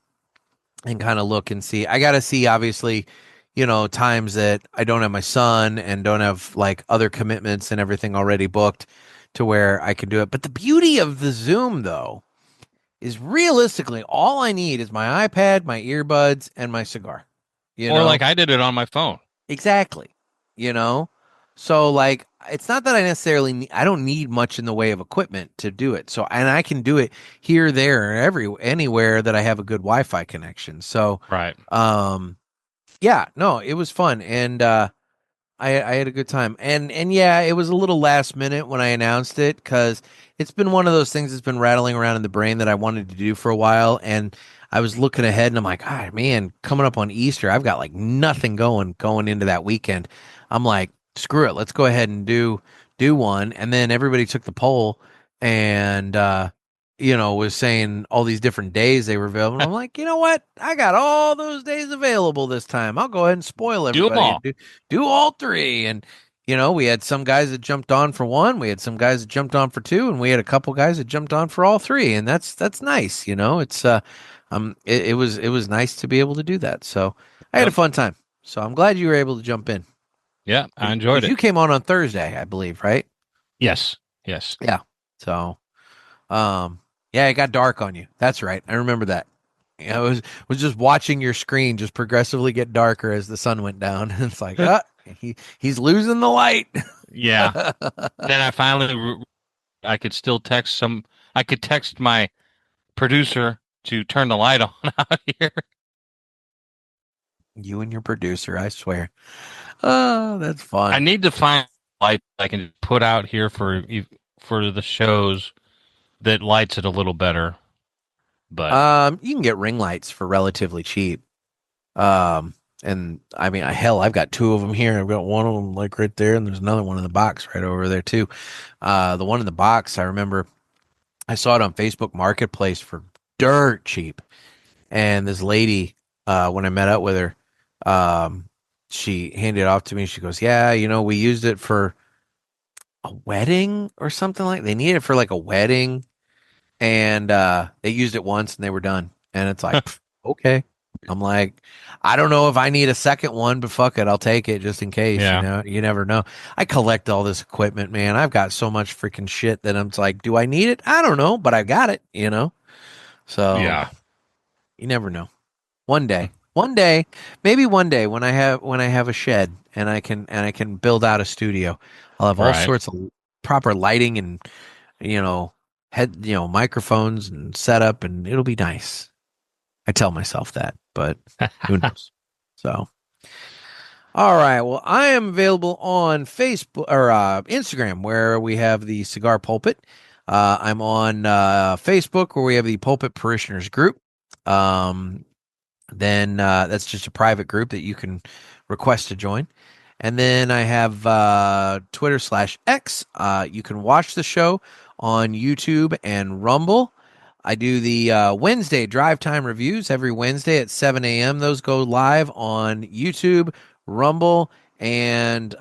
kind of look and see. I got to see, obviously, times that I don't have my son and don't have like other commitments and everything already booked to where I can do it. But the beauty of the Zoom, though, is realistically all I need is my iPad, my earbuds, and my cigar. Like I did it on my phone. Exactly. So like, it's not that I don't need much in the way of equipment to do it. So, and I can do it here, there, anywhere that I have a good Wi-Fi connection. So, right. Yeah, no, it was fun. And, I had a good time. And yeah, it was a little last minute when I announced it because it's been one of those things that's been rattling around in the brain that I wanted to do for a while. And I was looking ahead and I'm like, ah, man, coming up on Easter, I've got like nothing going into that weekend. I'm like, screw it, let's go ahead and do one. And then everybody took the poll and was saying all these different days they were available. And I'm like, you know what, I got all those days available this time. I'll go ahead and spoil everybody. Do them all. Do all three. And we had some guys that jumped on for one, we had some guys that jumped on for two, and we had a couple guys that jumped on for all three. And that's nice. It's it was nice to be able to do that. So I had a fun time. So I'm glad you were able to jump in. Yeah, I enjoyed it. You came on Thursday, I believe, right? Yes. Yeah. So, yeah, it got dark on you. That's right. I remember that. I was just watching your screen just progressively get darker as the sun went down. It's like, he's losing the light. Yeah. Then I finally, I could still text I could text my producer to turn the light on out here. You and your producer, I swear. Oh, that's fun. I need to find light I can put out here for the shows that lights it a little better. But you can get ring lights for relatively cheap. And I mean, hell, I've got two of them here. I've got one of them like right there, and there's another one in the box right over there too. The one in the box, I remember I saw it on Facebook Marketplace for dirt cheap. And this lady, when I met up with her, she handed it off to me. She goes, "Yeah, we used it for a wedding or something like. They needed it for like a wedding, and they used it once and they were done." And it's like, okay. I'm like, I don't know if I need a second one, but fuck it, I'll take it just in case. Yeah. You never know. I collect all this equipment, man. I've got so much freaking shit that I'm like, do I need it? I don't know, but I got it. So yeah, you never know. One day, maybe one day when I have a shed and I can build out a studio, I'll have all sorts of proper lighting and microphones and setup, and it'll be nice. I tell myself that, but who knows? So, all right. Well, I am available on Facebook or Instagram, where we have the Cigar Pulpit. I'm on Facebook, where we have the Pulpit Parishioners group. Then that's just a private group that you can request to join. And then I have Twitter/X. You can watch the show on YouTube and Rumble. I do the Wednesday drive time reviews every Wednesday at 7 a.m. Those go live on YouTube, Rumble, and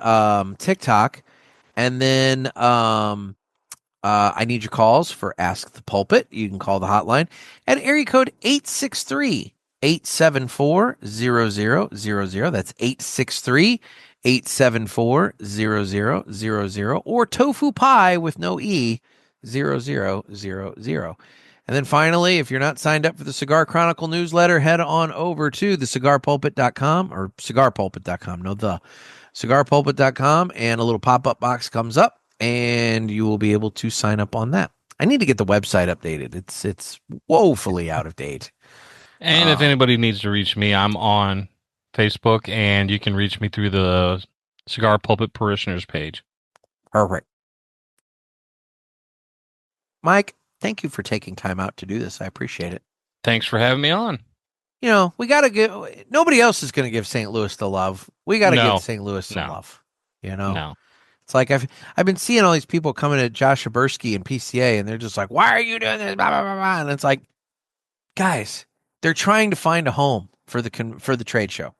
TikTok. And then I need your calls for Ask the Pulpit. You can call the hotline at area code 863-874-0000. That's 863-874-0000, or tofu pie with no E, 0000. And then finally, if you're not signed up for the Cigar Chronicle newsletter, head on over to thecigarpulpit.com or cigarpulpit.com. No, the cigarpulpit.com, and a little pop-up box comes up, and you will be able to sign up on that. I need to get the website updated. It's woefully out of date. And if anybody needs to reach me, I'm on Facebook, and you can reach me through the Cigar Pulpit Parishioners page. Perfect. Mike, thank you for taking time out to do this. I appreciate it. Thanks for having me on. We got to give, nobody else is going to give St. Louis the love. We got to give St. Louis some love. No. It's like I've been seeing all these people coming at Josh Shabursky and PCA, and they're just like, "Why are you doing this?" Blah, blah, blah, blah. And it's like, guys, they're trying to find a home for the trade show.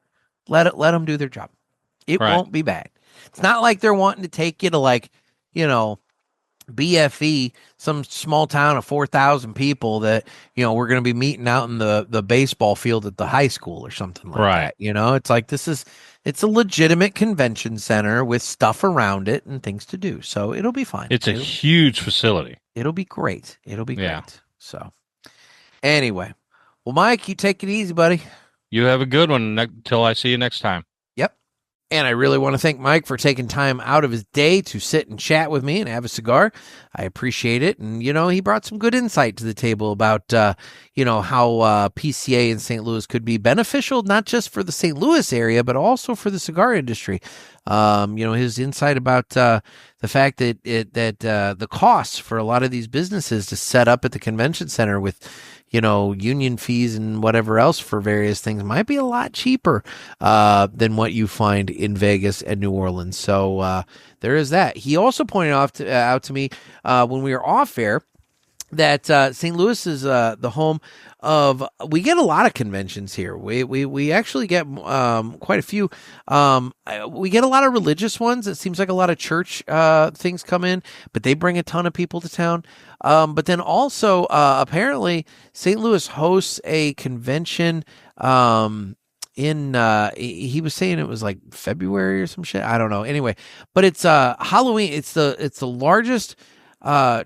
Let them do their job. It won't be bad. It's not like they're wanting to take you to BFE, some small town of 4,000 people that, we're going to be meeting out in the baseball field at the high school or something like that. It's like, it's a legitimate convention center with stuff around it and things to do. So it'll be fine. It's a huge facility. It'll be great. Great. So anyway, well, Mike, you take it easy, buddy. You have a good one until I see you next time. And I really want to thank Mike for taking time out of his day to sit and chat with me and have a cigar. I appreciate it. And, he brought some good insight to the table about, how PCA in St. Louis could be beneficial, not just for the St. Louis area, but also for the cigar industry. His insight about the fact that the costs for a lot of these businesses to set up at the convention center with, union fees and whatever else for various things might be a lot cheaper than what you find in Vegas and New Orleans. So there is that. He also pointed out to me when we were off air that St. Louis is the home of. We get a lot of conventions here. We actually get quite a few. We get a lot of religious ones. It seems like a lot of church things come in, but they bring a ton of people to town. But then also apparently St. Louis hosts a convention he was saying it was like February or some shit. I don't know. Anyway, but it's Halloween. It's the largest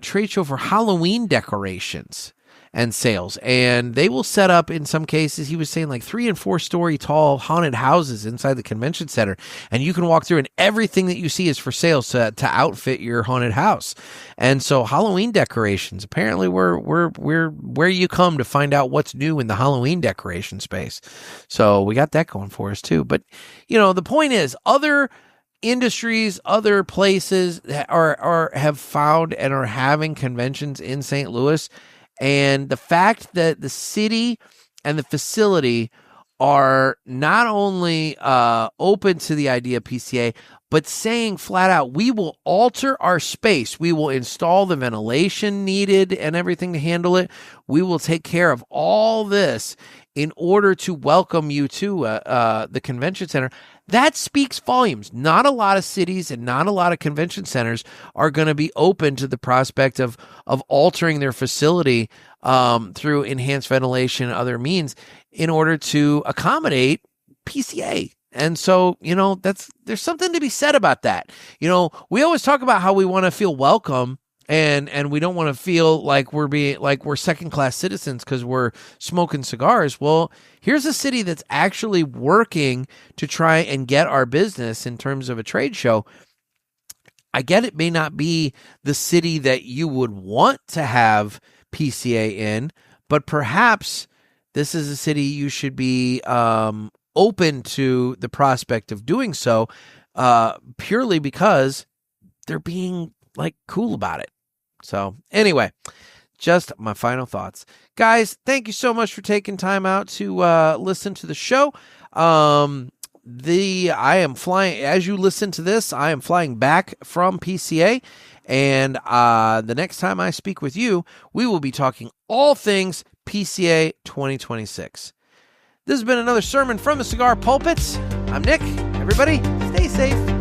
trade show for Halloween decorations and sales, and they will set up, in some cases, he was saying, like 3 and 4 story tall haunted houses inside the convention center, and you can walk through and everything that you see is for sale to outfit your haunted house. And so Halloween decorations, apparently we're where you come to find out what's new in the Halloween decoration space. So we got that going for us too. But the point is, other industries, other places have found and are having conventions in St. Louis. And the fact that the city and the facility are not only open to the idea of PCA, but saying flat out, we will alter our space. We will install the ventilation needed and everything to handle it. We will take care of all this in order to welcome you to the convention center. That speaks volumes. Not a lot of cities and not a lot of convention centers are going to be open to the prospect of altering their facility through enhanced ventilation and other means in order to accommodate PCA. And so, there's something to be said about that. We always talk about how we want to feel welcome and we don't want to feel like we're second-class citizens because we're smoking cigars. Well, here's a city that's actually working to try and get our business in terms of a trade show. I get it may not be the city that you would want to have PCA in, but perhaps this is a city you should be open to the prospect of doing so, purely because they're being cool about it. So anyway, just my final thoughts. Guys, thank you so much for taking time out to listen to the show. I am flying, as you listen to this, I am flying back from PCA, and the next time I speak with you, we will be talking all things PCA 2026. This has been another sermon from the Cigar Pulpit. I'm Nick. Everybody, stay safe.